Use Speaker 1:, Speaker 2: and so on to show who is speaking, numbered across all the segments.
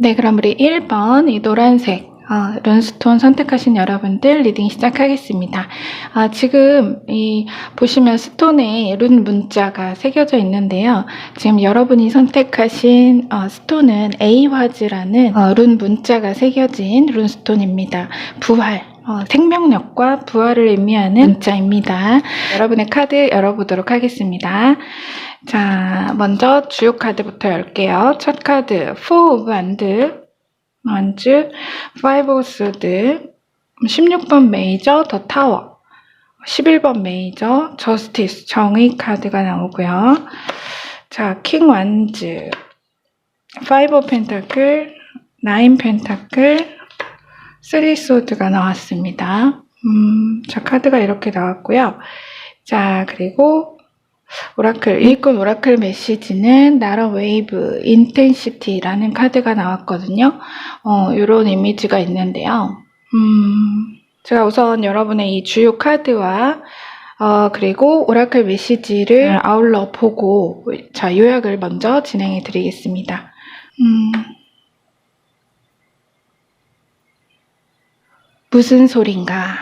Speaker 1: 네, 그럼 우리 1번 이 노란색 룬스톤 선택하신 여러분들 리딩 시작하겠습니다. 지금 보시면 스톤에 룬 문자가 새겨져 있는데요. 지금 여러분이 선택하신 스톤은 에이화즈라는 룬 문자가 새겨진 룬스톤입니다. 부활, 생명력과 부활을 의미하는 문자입니다. 여러분의 카드 열어보도록 하겠습니다. 자, 먼저 주요 카드부터 열게요. 첫 카드, 4 of Wands, 5 of Swords, 16번 메이저, 더 타워, 11번 메이저, 저스티스, 정의 카드가 나오고요. 자, 킹 완즈, 5 of Pentacle, 9 Pentacle, 3 Swords가 나왔습니다. 자, 카드가 이렇게 나왔고요. 자, 그리고 오라클, 일꾼 오라클 메시지는 Not a Wave, Intensity라는 카드가 나왔거든요. 이런 이미지가 있는데요. 제가 우선 여러분의 이 주요 카드와 그리고 오라클 메시지를 아울러 보고 자, 요약을 먼저 진행해 드리겠습니다. 무슨 소린가?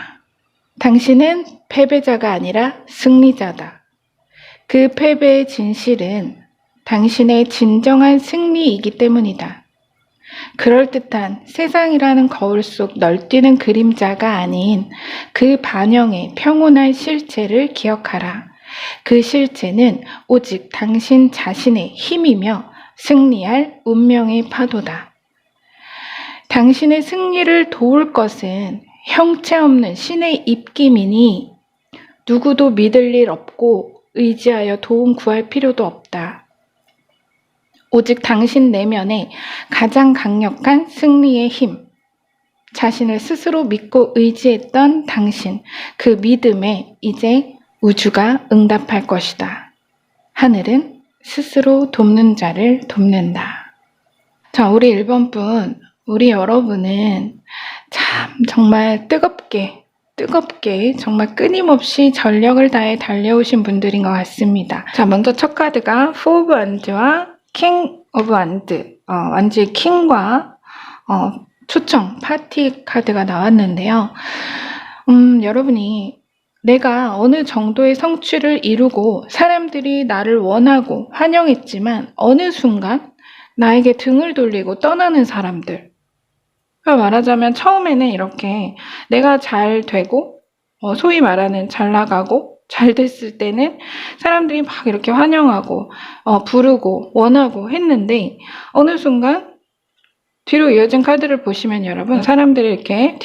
Speaker 1: 당신은 패배자가 아니라 승리자다. 그 패배의 진실은 당신의 진정한 승리이기 때문이다. 그럴듯한 세상이라는 거울 속 널뛰는 그림자가 아닌 그 반영의 평온한 실체를 기억하라. 그 실체는 오직 당신 자신의 힘이며 승리할 운명의 파도다. 당신의 승리를 도울 것은 형체 없는 신의 입김이니 누구도 믿을 일 없고 의지하여 도움 구할 필요도 없다. 오직 당신 내면의 가장 강력한 승리의 힘, 자신을 스스로 믿고 의지했던 당신, 그 믿음에 이제 우주가 응답할 것이다. 하늘은 스스로 돕는 자를 돕는다. 자, 우리 1번 분, 우리 여러분은 참 정말 뜨겁게 정말 끊임없이 전력을 다해 달려오신 분들인 것 같습니다. 자, 먼저 첫 카드가 4 of Wands와 King of Wands, 완즈의 킹과 초청, 파티 카드가 나왔는데요. 여러분이 내가 어느 정도의 성취를 이루고 사람들이 나를 원하고 환영했지만 어느 순간 나에게 등을 돌리고 떠나는 사람들, 말하자면 처음에는 이렇게 내가 잘 되고 소위 말하는 잘 나가고 잘 됐을 때는 사람들이 막 이렇게 환영하고 부르고 원하고 했는데 어느 순간 뒤로 이어진 카드를 보시면 여러분 사람들이 이렇게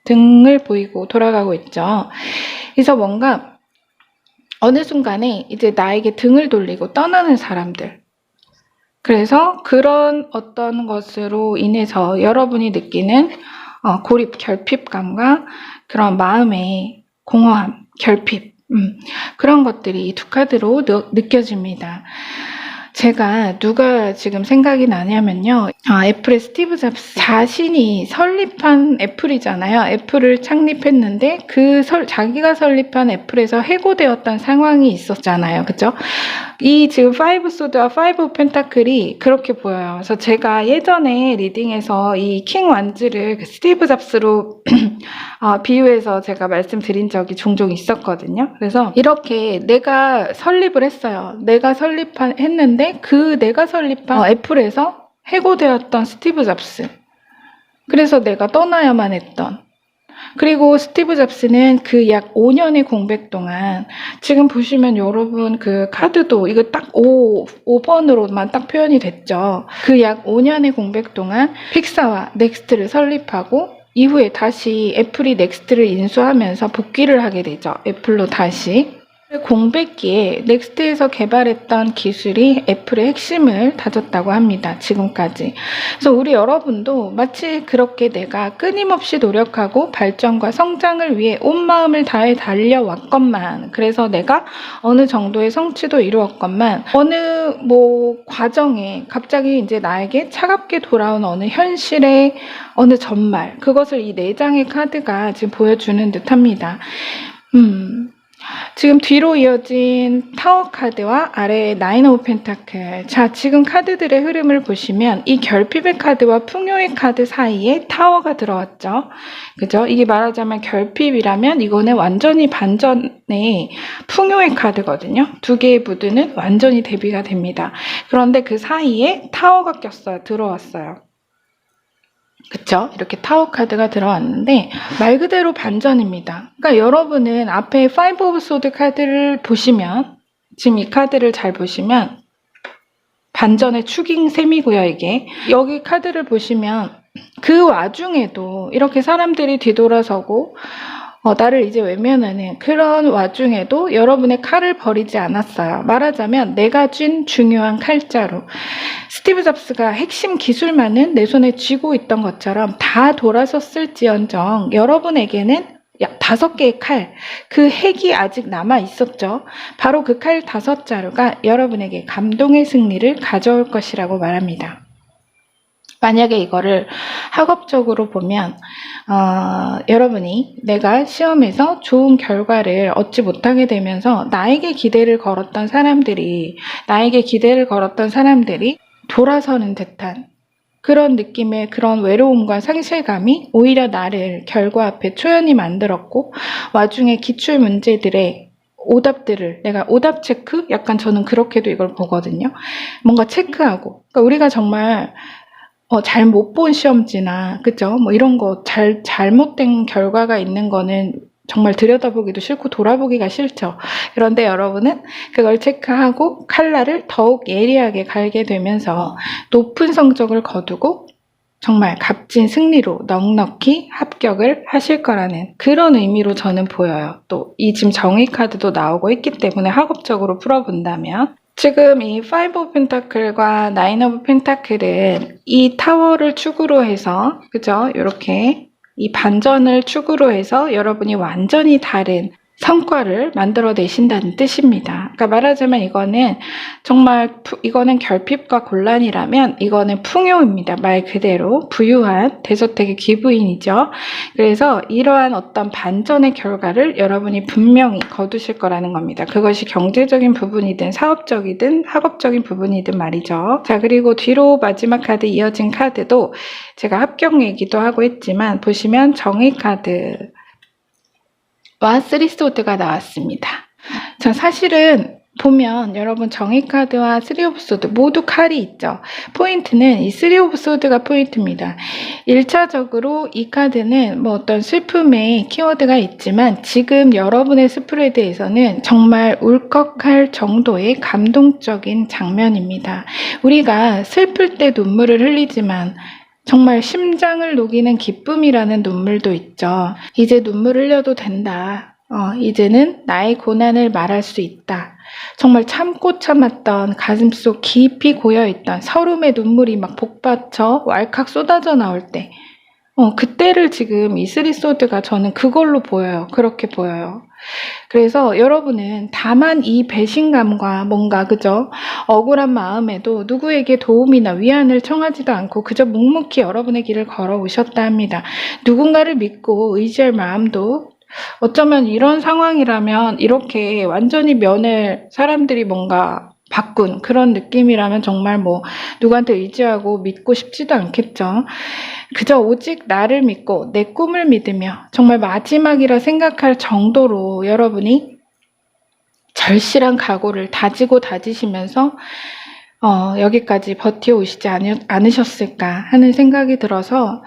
Speaker 1: 등을 보이고 돌아가고 있죠. 그래서 뭔가 어느 순간에 이제 나에게 등을 돌리고 떠나는 사람들, 그래서 그런 어떤 것으로 인해서 여러분이 느끼는 고립, 결핍감과 그런 마음의 공허함, 결핍, 그런 것들이 이 두 카드로 느껴집니다. 제가 누가 지금 생각이 나냐면요. 애플의 스티브 잡스 자신이 설립한 애플이잖아요. 애플을 창립했는데 자기가 설립한 애플에서 해고되었던 상황이 있었잖아요. 그죠? 이 지금 5 소드와 5 펜타클이 그렇게 보여요. 그래서 제가 예전에 리딩에서 이 킹 완즈를 스티브 잡스로 비유해서 제가 말씀드린 적이 종종 있었거든요. 그래서 이렇게 내가 설립을 했어요. 내가 했는데 내가 설립한 애플에서 해고되었던 스티브 잡스. 그래서 내가 떠나야만 했던. 그리고 스티브 잡스는 그 약 5년의 공백 동안 지금 보시면 여러분 그 카드도 이거 딱 5번으로만 딱 표현이 됐죠. 그 약 5년의 공백 동안 픽사와 넥스트를 설립하고 이후에 다시 애플이 넥스트를 인수하면서 복귀를 하게 되죠. 애플로 다시. 공백기에 넥스트에서 개발했던 기술이 애플의 핵심을 다졌다고 합니다. 지금까지. 그래서 우리 여러분도 마치 그렇게 내가 끊임없이 노력하고 발전과 성장을 위해 온 마음을 다해 달려왔건만, 그래서 내가 어느 정도의 성취도 이루었건만 어느 과정에 갑자기 이제 나에게 차갑게 돌아온 어느 현실의 어느 전말, 그것을 이 4장의 카드가 지금 보여주는 듯합니다. 지금 뒤로 이어진 타워 카드와 아래의 나인 오브 펜타클. 자, 지금 카드들의 흐름을 보시면 이 결핍의 카드와 풍요의 카드 사이에 타워가 들어왔죠. 그죠? 이게 말하자면 결핍이라면 이거는 완전히 반전의 풍요의 카드거든요. 두 개의 무드는 완전히 대비가 됩니다. 그런데 그 사이에 타워가 들어왔어요. 그쵸? 이렇게 타워 카드가 들어왔는데 말 그대로 반전입니다. 그러니까 여러분은 앞에 5 오브 소드 카드를 보시면, 지금 이 카드를 잘 보시면 반전의 축인 셈이고요. 이게 여기 카드를 보시면 그 와중에도 이렇게 사람들이 뒤돌아서고 나를 이제 외면하는 그런 와중에도 여러분의 칼을 버리지 않았어요. 말하자면 내가 쥔 중요한 칼자루, 스티브 잡스가 핵심 기술만은 내 손에 쥐고 있던 것처럼 다 돌아섰을지언정 여러분에게는 약 5개의 칼, 그 핵이 아직 남아 있었죠. 바로 그 칼 5자루가 여러분에게 감동의 승리를 가져올 것이라고 말합니다. 만약에 이거를 학업적으로 보면 여러분이 내가 시험에서 좋은 결과를 얻지 못하게 되면서 나에게 기대를 걸었던 사람들이 돌아서는 듯한 그런 느낌의 그런 외로움과 상실감이 오히려 나를 결과 앞에 초연히 만들었고, 와중에 기출 문제들의 오답들을 내가 오답 체크? 약간 저는 그렇게도 이걸 보거든요. 뭔가 체크하고, 그러니까 우리가 정말 잘 못 본 시험지나, 그죠? 뭐 이런 거 잘못된 결과가 있는 거는 정말 들여다보기도 싫고 돌아보기가 싫죠. 그런데 여러분은 그걸 체크하고 칼날을 더욱 예리하게 갈게 되면서 높은 성적을 거두고 정말 값진 승리로 넉넉히 합격을 하실 거라는 그런 의미로 저는 보여요. 또 이 지금 정의 카드도 나오고 있기 때문에 학업적으로 풀어본다면, 지금 이 5 오브 펜타클과 9 오브 펜타클은 이 타워를 축으로 해서, 그죠? 이렇게 이 반전을 축으로 해서 여러분이 완전히 다른 성과를 만들어내신다는 뜻입니다. 그러니까 말하자면 이거는 결핍과 곤란이라면 이거는 풍요입니다. 말 그대로 부유한 대저택의 기부인이죠. 그래서 이러한 어떤 반전의 결과를 여러분이 분명히 거두실 거라는 겁니다. 그것이 경제적인 부분이든 사업적이든 학업적인 부분이든 말이죠. 자, 그리고 뒤로 마지막 카드 이어진 카드도 제가 합격 얘기도 하고 했지만 보시면 정의 카드 와 3소드가 나왔습니다. 자, 사실은 보면 여러분 정의 카드와 3 오브 소드 모두 칼이 있죠. 포인트는 이 3 오브 소드가 포인트입니다. 1차적으로 이 카드는 뭐 어떤 슬픔의 키워드가 있지만 지금 여러분의 스프레드에서는 정말 울컥할 정도의 감동적인 장면입니다. 우리가 슬플 때 눈물을 흘리지만 정말 심장을 녹이는 기쁨이라는 눈물도 있죠. 이제 눈물 흘려도 된다. 이제는 나의 고난을 말할 수 있다. 정말 참고 참았던 가슴속 깊이 고여있던 서름의 눈물이 막 복받쳐 왈칵 쏟아져 나올 때, 그때를 지금 이 3소드가 저는 그걸로 보여요. 그렇게 보여요. 그래서 여러분은 다만 이 배신감과 뭔가, 그죠? 억울한 마음에도 누구에게 도움이나 위안을 청하지도 않고 그저 묵묵히 여러분의 길을 걸어오셨다 합니다. 누군가를 믿고 의지할 마음도 어쩌면 이런 상황이라면 이렇게 완전히 면을 사람들이 뭔가 바꾼 그런 느낌이라면 정말 뭐 누구한테 의지하고 믿고 싶지도 않겠죠. 그저 오직 나를 믿고 내 꿈을 믿으며 정말 마지막이라 생각할 정도로 여러분이 절실한 각오를 다지시면서 여기까지 버텨오시지 않으셨을까 하는 생각이 들어서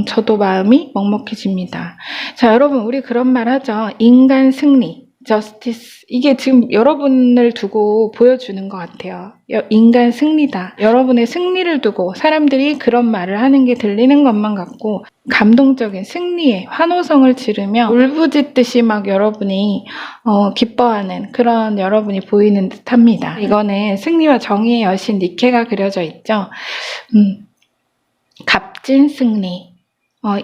Speaker 1: 저도 마음이 먹먹해집니다. 자, 여러분, 우리 그런 말 하죠. 인간 승리, 저스티스. 이게 지금 여러분을 두고 보여주는 것 같아요. 인간 승리다. 여러분의 승리를 두고 사람들이 그런 말을 하는 게 들리는 것만 같고 감동적인 승리의 환호성을 지르며 울부짖듯이 막 여러분이 기뻐하는 그런 여러분이 보이는 듯합니다. 이거는 승리와 정의의 여신 니케가 그려져 있죠. 값진 승리.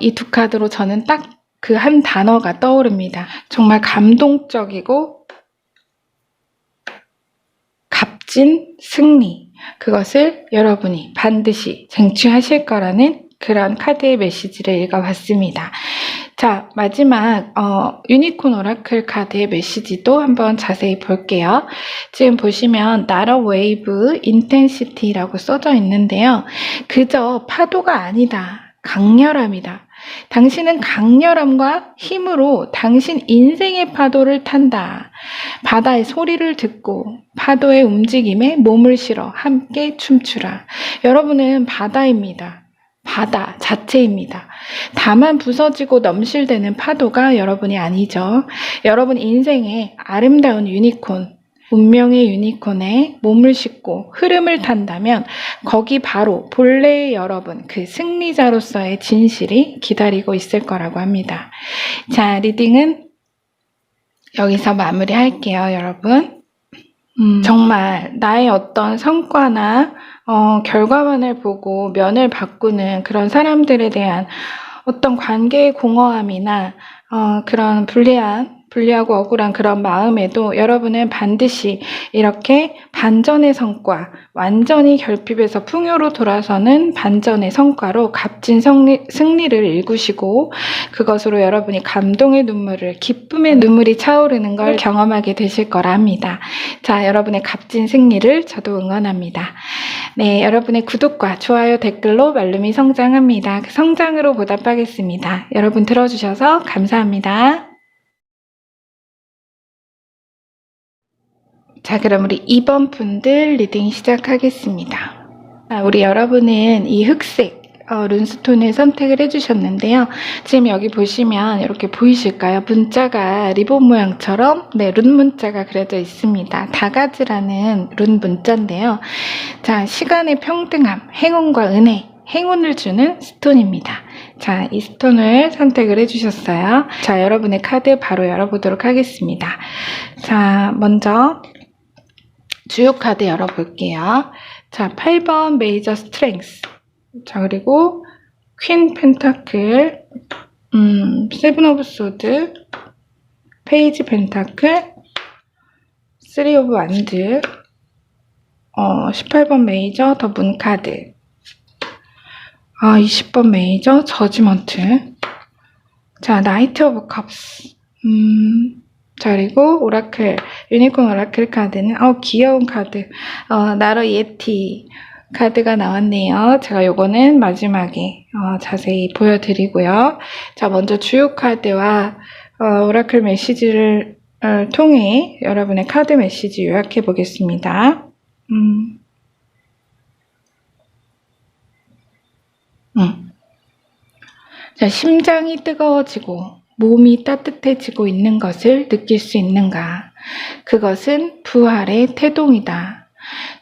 Speaker 1: 이 두 카드로 저는 딱 그 한 단어가 떠오릅니다. 정말 감동적이고 값진 승리. 그것을 여러분이 반드시 쟁취하실 거라는 그런 카드의 메시지를 읽어봤습니다. 자, 마지막 유니콘 오라클 카드의 메시지도 한번 자세히 볼게요. 지금 보시면 Not a wave, intensity라고 써져 있는데요. 그저 파도가 아니다. 강렬함이다. 당신은 강렬함과 힘으로 당신 인생의 파도를 탄다. 바다의 소리를 듣고 파도의 움직임에 몸을 실어 함께 춤추라. 여러분은 바다입니다. 바다 자체입니다. 다만 부서지고 넘실대는 파도가 여러분이 아니죠. 여러분 인생의 아름다운 유니콘, 운명의 유니콘에 몸을 싣고 흐름을 탄다면 거기 바로 본래의 여러분, 그 승리자로서의 진실이 기다리고 있을 거라고 합니다. 자, 리딩은 여기서 마무리할게요, 여러분. 정말 나의 어떤 성과나 결과만을 보고 면을 바꾸는 그런 사람들에 대한 어떤 관계의 공허함이나 그런 불리하고 억울한 그런 마음에도 여러분은 반드시 이렇게 반전의 성과, 완전히 결핍에서 풍요로 돌아서는 반전의 성과로 값진 승리를 일구시고 그것으로 여러분이 감동의 눈물을, 기쁨의 눈물이 차오르는 걸 경험하게 되실 거라 합니다. 자, 여러분의 값진 승리를 저도 응원합니다. 네, 여러분의 구독과 좋아요, 댓글로 말룸이 성장합니다. 그 성장으로 보답하겠습니다. 여러분 들어주셔서 감사합니다. 자, 그럼 우리 2번 분들 리딩 시작하겠습니다. 우리 여러분은 이 흑색 룬스톤을 선택을 해주셨는데요. 지금 여기 보시면 이렇게 보이실까요? 문자가 리본 모양처럼 룬 문자가 그려져 있습니다. 다가즈라는 룬 문자인데요. 자, 시간의 평등함, 행운과 은혜, 행운을 주는 스톤입니다. 자, 이 스톤을 선택을 해주셨어요. 자, 여러분의 카드 바로 열어보도록 하겠습니다. 자, 먼저 주요 카드 열어볼게요. 자, 8번 메이저 스트렝스. 자, 그리고 퀸 펜타클, 세븐 오브 소드, 페이지 펜타클, 3 오브 완드, 18번 메이저 더 문 카드, 20번 메이저 저지먼트. 자, 나이트 오브 컵스. 자, 그리고 오라클, 유니콘 오라클 카드는 귀여운 카드, 나로 예티 카드가 나왔네요. 제가 요거는 마지막에 자세히 보여드리고요. 자, 먼저 주요 카드와 오라클 메시지를 통해 여러분의 카드 메시지 요약해 보겠습니다. 자, 심장이 뜨거워지고 몸이 따뜻해지고 있는 것을 느낄 수 있는가? 그것은 부활의 태동이다.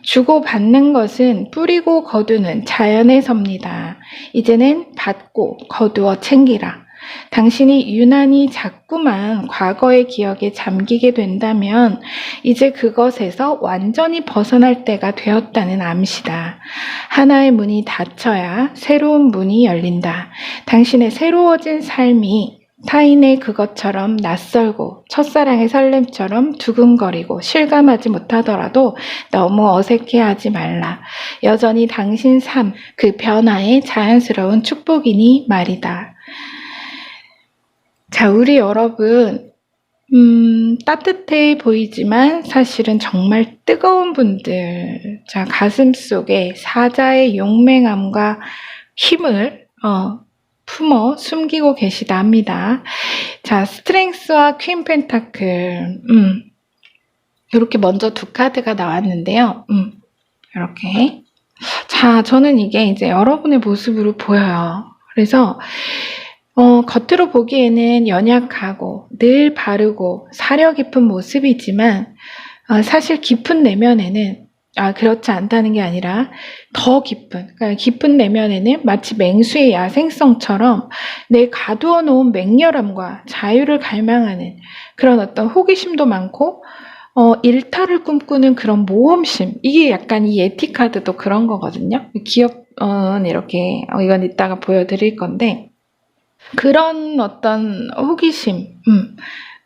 Speaker 1: 주고받는 것은 뿌리고 거두는 자연의 섭니다. 이제는 받고 거두어 챙기라. 당신이 유난히 자꾸만 과거의 기억에 잠기게 된다면 이제 그것에서 완전히 벗어날 때가 되었다는 암시다. 하나의 문이 닫혀야 새로운 문이 열린다. 당신의 새로워진 삶이 타인의 그것처럼 낯설고 첫사랑의 설렘처럼 두근거리고 실감하지 못하더라도 너무 어색해하지 말라. 여전히 당신 삶, 그 변화의 자연스러운 축복이니 말이다. 자, 우리 여러분, 따뜻해 보이지만 사실은 정말 뜨거운 분들, 자, 가슴 속에 사자의 용맹함과 힘을 품어 숨기고 계시다 합니다. 자, 스트렝스와 퀸 펜타클, 이렇게 먼저 두 카드가 나왔는데요. 이렇게. 자, 저는 이게 이제 여러분의 모습으로 보여요. 그래서 겉으로 보기에는 연약하고 늘 바르고 사려 깊은 모습이지만 사실 깊은 내면에는 그렇지 않다는 게 아니라 더 그러니까 깊은 내면에는 마치 맹수의 야생성처럼 내 가두어 놓은 맹렬함과 자유를 갈망하는 그런 어떤 호기심도 많고 일탈을 꿈꾸는 그런 모험심, 이게 약간 이 예티 카드도 그런 거거든요. 기업은 이렇게 이건 이따가 보여드릴 건데 그런 어떤 호기심,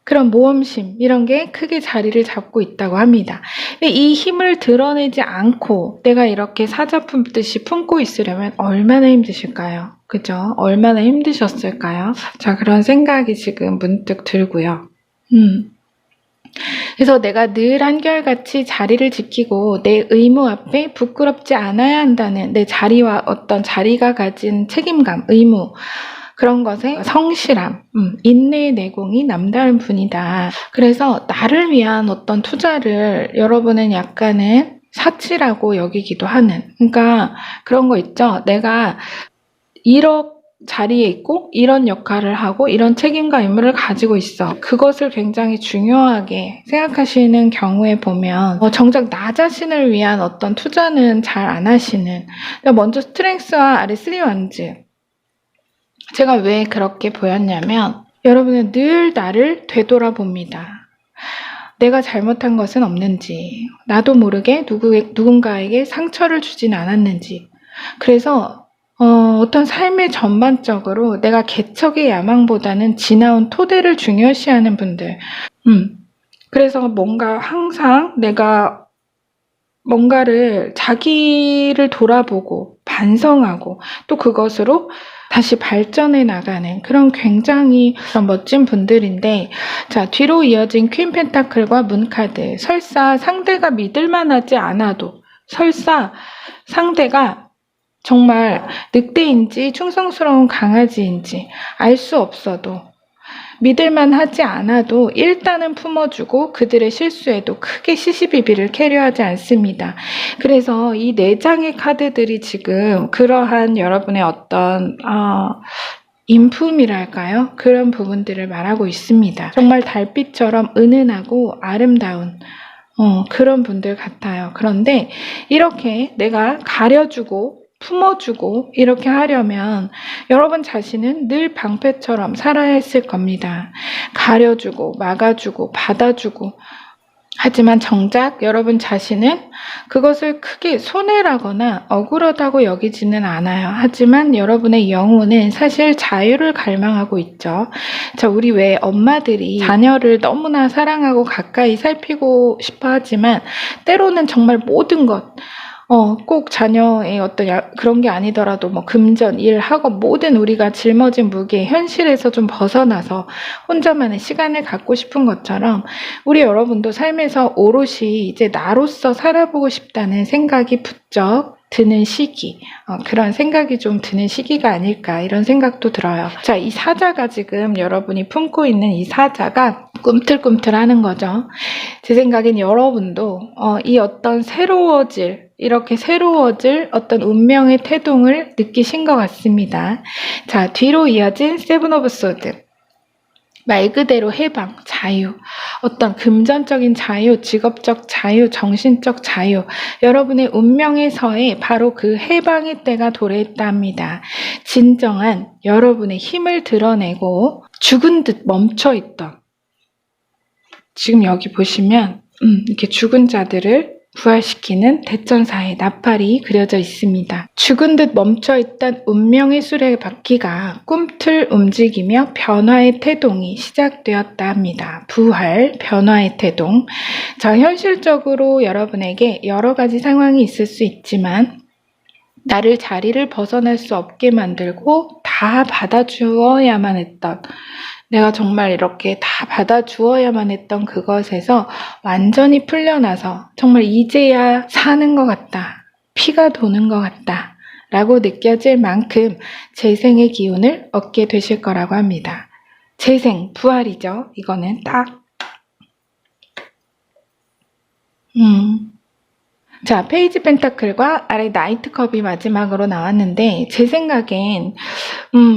Speaker 1: 그런 모험심 이런 게 크게 자리를 잡고 있다고 합니다. 근데 이 힘을 드러내지 않고 내가 이렇게 사자 품듯이 품고 있으려면 얼마나 힘드실까요? 그죠? 얼마나 힘드셨을까요? 자, 그런 생각이 지금 문득 들고요. 그래서 내가 늘 한결같이 자리를 지키고 내 의무 앞에 부끄럽지 않아야 한다는 내 자리와 어떤 자리가 가진 책임감, 의무, 그런 것에 성실함, 인내의 내공이 남다른 분이다. 그래서 나를 위한 어떤 투자를 여러분은 약간은 사치라고 여기기도 하는, 그러니까 그런 거 있죠. 내가 1억 자리에 있고 이런 역할을 하고 이런 책임과 의무를 가지고 있어. 그것을 굉장히 중요하게 생각하시는 경우에 보면 정작 나 자신을 위한 어떤 투자는 잘 안 하시는, 먼저 스트렝스와 아레3 원즈, 제가 왜 그렇게 보였냐면 여러분은 늘 나를 되돌아봅니다. 내가 잘못한 것은 없는지, 나도 모르게 누군가에게 상처를 주진 않았는지, 그래서 어떤 삶의 전반적으로 내가 개척의 야망보다는 지나온 토대를 중요시하는 분들, 그래서 뭔가 항상 내가 뭔가를 자기를 돌아보고 반성하고 또 그것으로 다시 발전해 나가는 그런 굉장히 멋진 분들인데, 자, 뒤로 이어진 퀸 펜타클과 문 카드, 설사 상대가 믿을만하지 않아도, 설사 상대가 정말 늑대인지 충성스러운 강아지인지 알 수 없어도, 믿을만 하지 않아도 일단은 품어주고 그들의 실수에도 크게 시시비비를 캐려하지 않습니다. 그래서 이 4장의 카드들이 지금 그러한 여러분의 어떤 인품이랄까요? 그런 부분들을 말하고 있습니다. 정말 달빛처럼 은은하고 아름다운 그런 분들 같아요. 그런데 이렇게 내가 가려주고 품어주고 이렇게 하려면 여러분 자신은 늘 방패처럼 살아야 했을 겁니다. 가려주고 막아주고 받아주고, 하지만 정작 여러분 자신은 그것을 크게 손해라거나 억울하다고 여기지는 않아요. 하지만 여러분의 영혼은 사실 자유를 갈망하고 있죠. 자, 우리 왜 엄마들이 자녀를 너무나 사랑하고 가까이 살피고 싶어 하지만 때로는 정말 모든 것, 꼭 자녀의 어떤 그런 게 아니더라도 뭐 금전, 일, 학업 모든 우리가 짊어진 무게, 현실에서 좀 벗어나서 혼자만의 시간을 갖고 싶은 것처럼 우리 여러분도 삶에서 오롯이 이제 나로서 살아보고 싶다는 생각이 부쩍 드는 시기, 그런 생각이 좀 드는 시기가 아닐까, 이런 생각도 들어요. 자, 이 사자가 지금 여러분이 품고 있는 이 사자가 꿈틀꿈틀하는 거죠. 제 생각엔 여러분도 이 어떤 이렇게 새로워질 어떤 운명의 태동을 느끼신 것 같습니다. 자, 뒤로 이어진 세븐 오브 소드. 말 그대로 해방, 자유, 어떤 금전적인 자유, 직업적 자유, 정신적 자유, 여러분의 운명에서의 바로 그 해방의 때가 도래했다 합니다. 진정한 여러분의 힘을 드러내고 죽은 듯 멈춰있던, 지금 여기 보시면 이렇게 죽은 자들을 부활시키는 대천사의 나팔이 그려져 있습니다. 죽은 듯 멈춰있던 운명의 수레바퀴가 꿈틀 움직이며 변화의 태동이 시작되었다 합니다. 부활, 변화의 태동. 자, 현실적으로 여러분에게 여러 가지 상황이 있을 수 있지만 나를 자리를 벗어날 수 없게 만들고 다 받아주어야만 했던, 내가 정말 이렇게 다 받아주어야만 했던 그것에서 완전히 풀려나서 정말 이제야 사는 것 같다, 피가 도는 것 같다 라고 느껴질 만큼 재생의 기운을 얻게 되실 거라고 합니다. 재생, 부활이죠. 이거는 딱. 자, 페이지 펜타클과 아래 나이트 컵이 마지막으로 나왔는데, 제 생각엔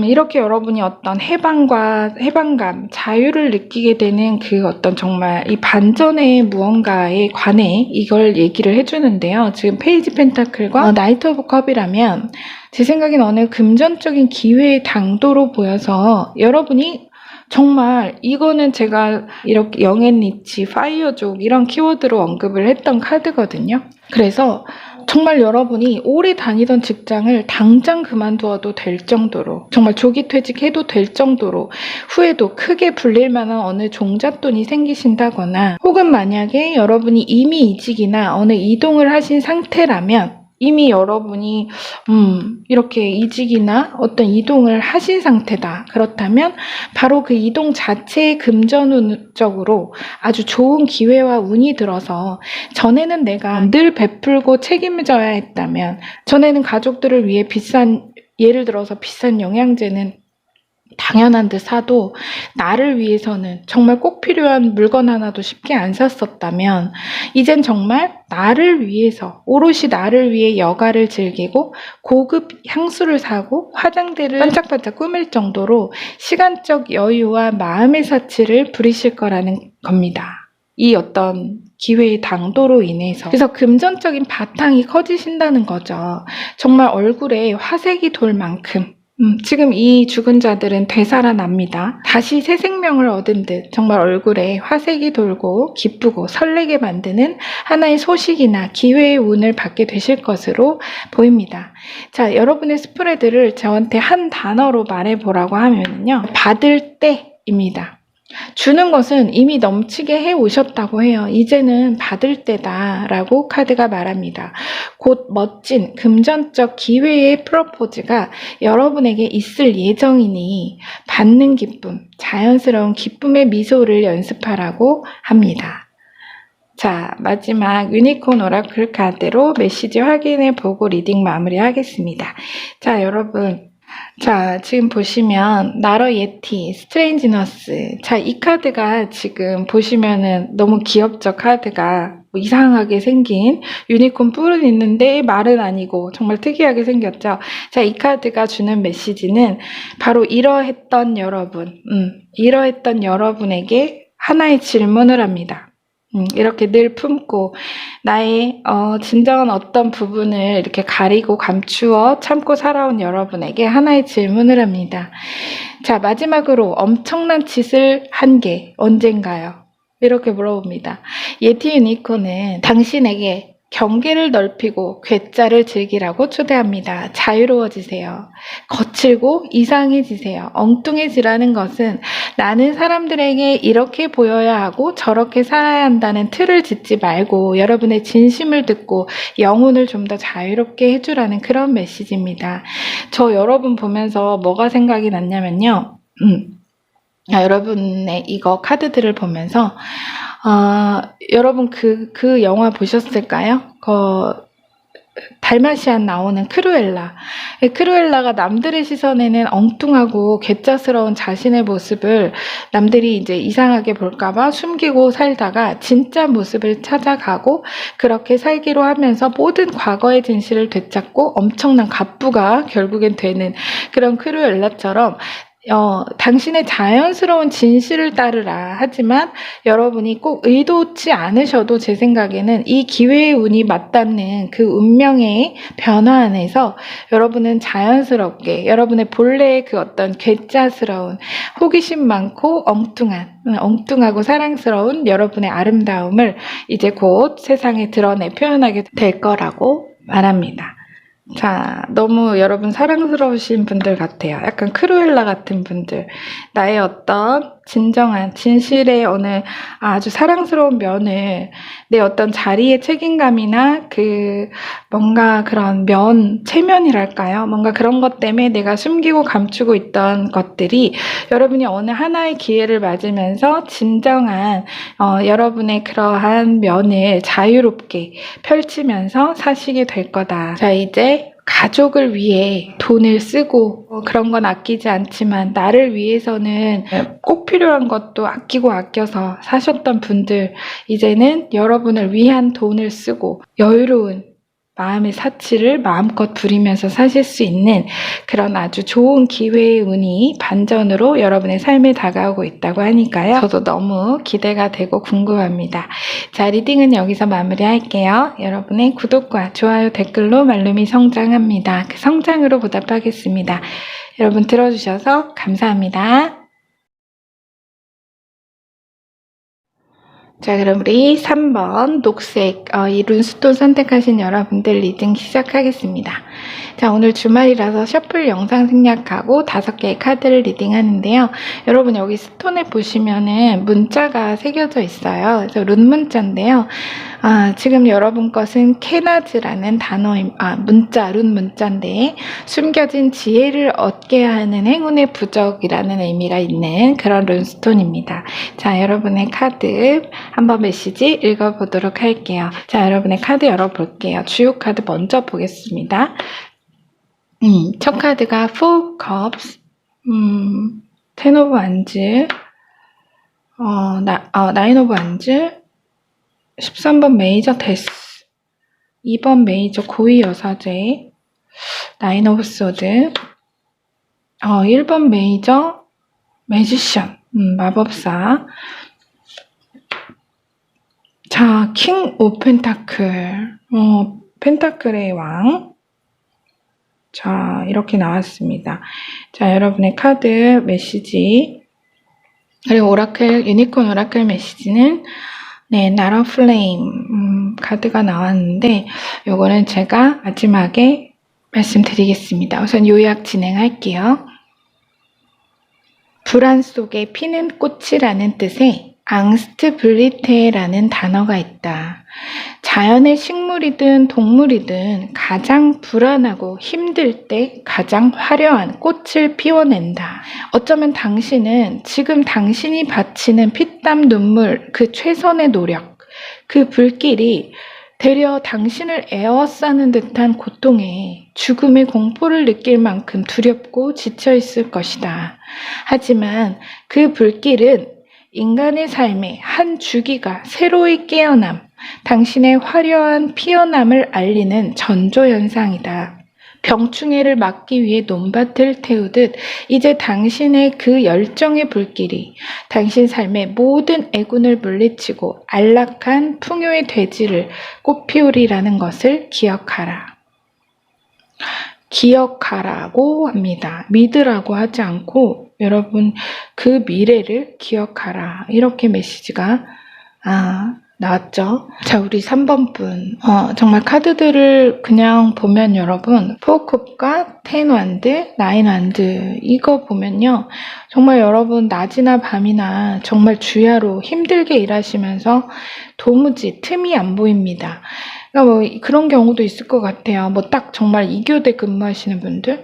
Speaker 1: 이렇게 여러분이 어떤 해방감, 자유를 느끼게 되는 그 어떤 정말 이 반전의 무언가에 관해 이걸 얘기를 해주는데요. 지금 페이지 펜타클과 나이트 오브 컵이라면 제 생각엔 어느 금전적인 기회의 당도로 보여서 여러분이 정말 이거는 제가 이렇게 영앤리치, 파이어족 이런 키워드로 언급을 했던 카드거든요. 그래서 정말 여러분이 오래 다니던 직장을 당장 그만두어도 될 정도로, 정말 조기 퇴직해도 될 정도로 후에도 크게 불릴 만한 어느 종잣돈이 생기신다거나, 혹은 만약에 여러분이 이미 이직이나 어느 이동을 하신 상태라면 이미 여러분이 이렇게 이직이나 어떤 이동을 하신 상태다. 그렇다면 바로 그 이동 자체의 금전적으로 아주 좋은 기회와 운이 들어서, 전에는 내가 늘 베풀고 책임져야 했다면, 전에는 가족들을 위해 예를 들어서 비싼 영양제는 당연한 듯 사도 나를 위해서는 정말 꼭 필요한 물건 하나도 쉽게 안 샀었다면, 이젠 정말 나를 위해서, 오롯이 나를 위해 여가를 즐기고 고급 향수를 사고 화장대를 반짝반짝 꾸밀 정도로 시간적 여유와 마음의 사치를 부리실 거라는 겁니다. 이 어떤 기회의 당도로 인해서. 그래서 금전적인 바탕이 커지신다는 거죠. 정말 얼굴에 화색이 돌 만큼 지금 이 죽은 자들은 되살아납니다. 다시 새 생명을 얻은 듯 정말 얼굴에 화색이 돌고 기쁘고 설레게 만드는 하나의 소식이나 기회의 운을 받게 되실 것으로 보입니다. 자, 여러분의 스프레드를 저한테 한 단어로 말해보라고 하면요, 받을 때입니다. 주는 것은 이미 넘치게 해오셨다고 해요. 이제는 받을 때다 라고 카드가 말합니다. 곧 멋진 금전적 기회의 프로포즈가 여러분에게 있을 예정이니 받는 기쁨, 자연스러운 기쁨의 미소를 연습하라고 합니다. 자, 마지막 유니콘 오라클 카드로 메시지 확인해 보고 리딩 마무리하겠습니다. 자, 여러분. 자, 지금 보시면 나러 예티, 스트레인지너스. 자, 이 카드가 지금 보시면은 너무 귀엽죠, 카드가. 이상하게 생긴 유니콘 뿔은 있는데 말은 아니고 정말 특이하게 생겼죠. 자, 이 카드가 주는 메시지는 바로 이러했던 여러분에게 하나의 질문을 합니다. 이렇게 늘 품고 나의 진정한 어떤 부분을 이렇게 가리고 감추어 참고 살아온 여러분에게 하나의 질문을 합니다. 자, 마지막으로 엄청난 짓을 한 게 언젠가요? 이렇게 물어봅니다. 예티 유니콘은 당신에게 경계를 넓히고 괴짜를 즐기라고 초대합니다. 자유로워지세요. 거칠고 이상해지세요. 엉뚱해지라는 것은 나는 사람들에게 이렇게 보여야 하고 저렇게 살아야 한다는 틀을 짓지 말고 여러분의 진심을 듣고 영혼을 좀 더 자유롭게 해주라는 그런 메시지입니다. 저 여러분 보면서 뭐가 생각이 났냐면요. 여러분의 이거 카드들을 보면서 여러분 그 영화 보셨을까요? 달마시안 나오는 크루엘라. 크루엘라가 남들의 시선에는 엉뚱하고 괴짜스러운 자신의 모습을 남들이 이제 이상하게 볼까봐 숨기고 살다가 진짜 모습을 찾아가고 그렇게 살기로 하면서 모든 과거의 진실을 되찾고 엄청난 갑부가 결국엔 되는 그런 크루엘라처럼 당신의 자연스러운 진실을 따르라. 하지만 여러분이 꼭 의도치 않으셔도 제 생각에는 이 기회의 운이 맞닿는 그 운명의 변화 안에서 여러분은 자연스럽게 여러분의 본래의 그 어떤 괴짜스러운 호기심 많고 엉뚱하고 사랑스러운 여러분의 아름다움을 이제 곧 세상에 드러내 표현하게 될 거라고 말합니다. 자, 너무 여러분 사랑스러우신 분들 같아요. 약간 크루엘라 같은 분들. 나의 어떤 진정한 진실의 어느 아주 사랑스러운 면을 내 어떤 자리의 책임감이나 뭔가 그런 체면이랄까요? 뭔가 그런 것 때문에 내가 숨기고 감추고 있던 것들이 여러분이 어느 하나의 기회를 맞으면서 진정한 여러분의 그러한 면을 자유롭게 펼치면서 사시게 될 거다. 자, 이제 가족을 위해 돈을 쓰고 그런 건 아끼지 않지만 나를 위해서는 꼭 필요한 것도 아껴서 사셨던 분들, 이제는 여러분을 위한 돈을 쓰고 여유로운 마음의 사치를 마음껏 부리면서 사실 수 있는 그런 아주 좋은 기회의 운이 반전으로 여러분의 삶에 다가오고 있다고 하니까요. 저도 너무 기대가 되고 궁금합니다. 자, 리딩은 여기서 마무리할게요. 여러분의 구독과 좋아요, 댓글로 말룸이 성장합니다. 그 성장으로 보답하겠습니다. 여러분 들어주셔서 감사합니다. 자, 그럼 우리 3번 녹색 이 룬스톤 선택하신 여러분들 리딩 시작하겠습니다. 자, 오늘 주말이라서 셔플 영상 생략하고 5개의 카드를 리딩하는데요. 여러분 여기 스톤에 보시면은 문자가 새겨져 있어요. 그래서 룬 문자인데요. 지금 여러분 것은 케나즈라는 룬 문자인데 숨겨진 지혜를 얻게 하는 행운의 부적이라는 의미가 있는 그런 룬스톤입니다. 자, 여러분의 카드 한번 메시지 읽어보도록 할게요. 자, 여러분의 카드 열어볼게요. 주요 카드 먼저 보겠습니다. 첫 카드가 Four Cups, Ten of Wands, Nine of Wands, 13번 메이저 데스, 2번 메이저 고위 여사제, 나인 오브 소드, 1번 메이저 매지션, 마법사. 자, 킹 오 펜타클, 펜타클의 왕. 자, 이렇게 나왔습니다. 자, 여러분의 카드 메시지, 그리고 오라클, 유니콘 오라클 메시지는 나라 플레임 카드가 나왔는데 요거는 제가 마지막에 말씀드리겠습니다. 우선 요약 진행할게요. 불안 속에 피는 꽃이라는 뜻의 앙스트 블리테라는 단어가 있다. 자연의 식물이든 동물이든 가장 불안하고 힘들 때 가장 화려한 꽃을 피워낸다. 어쩌면 당신은 지금 당신이 바치는 피땀 눈물, 그 최선의 노력, 그 불길이 되려 당신을 에워싸는 듯한 고통에 죽음의 공포를 느낄 만큼 두렵고 지쳐있을 것이다. 하지만 그 불길은 인간의 삶의 한 주기가 새로이 깨어남, 당신의 화려한 피어남을 알리는 전조현상이다. 병충해를 막기 위해 논밭을 태우듯 이제 당신의 그 열정의 불길이 당신 삶의 모든 애군을 물리치고 안락한 풍요의 대지를 꽃피우리라는 것을 기억하라. 기억하라고 합니다. 믿으라고 하지 않고 여러분 그 미래를 기억하라. 이렇게 메시지가 나왔죠. 자, 우리 3번 분. 정말 카드들을 그냥 보면 여러분, 포컵과 10 완드, 9 완드 이거 보면요. 정말 여러분 낮이나 밤이나 정말 주야로 힘들게 일하시면서 도무지 틈이 안 보입니다. 그러니까 뭐 그런 경우도 있을 것 같아요. 뭐 딱 정말 2교대 근무하시는 분들.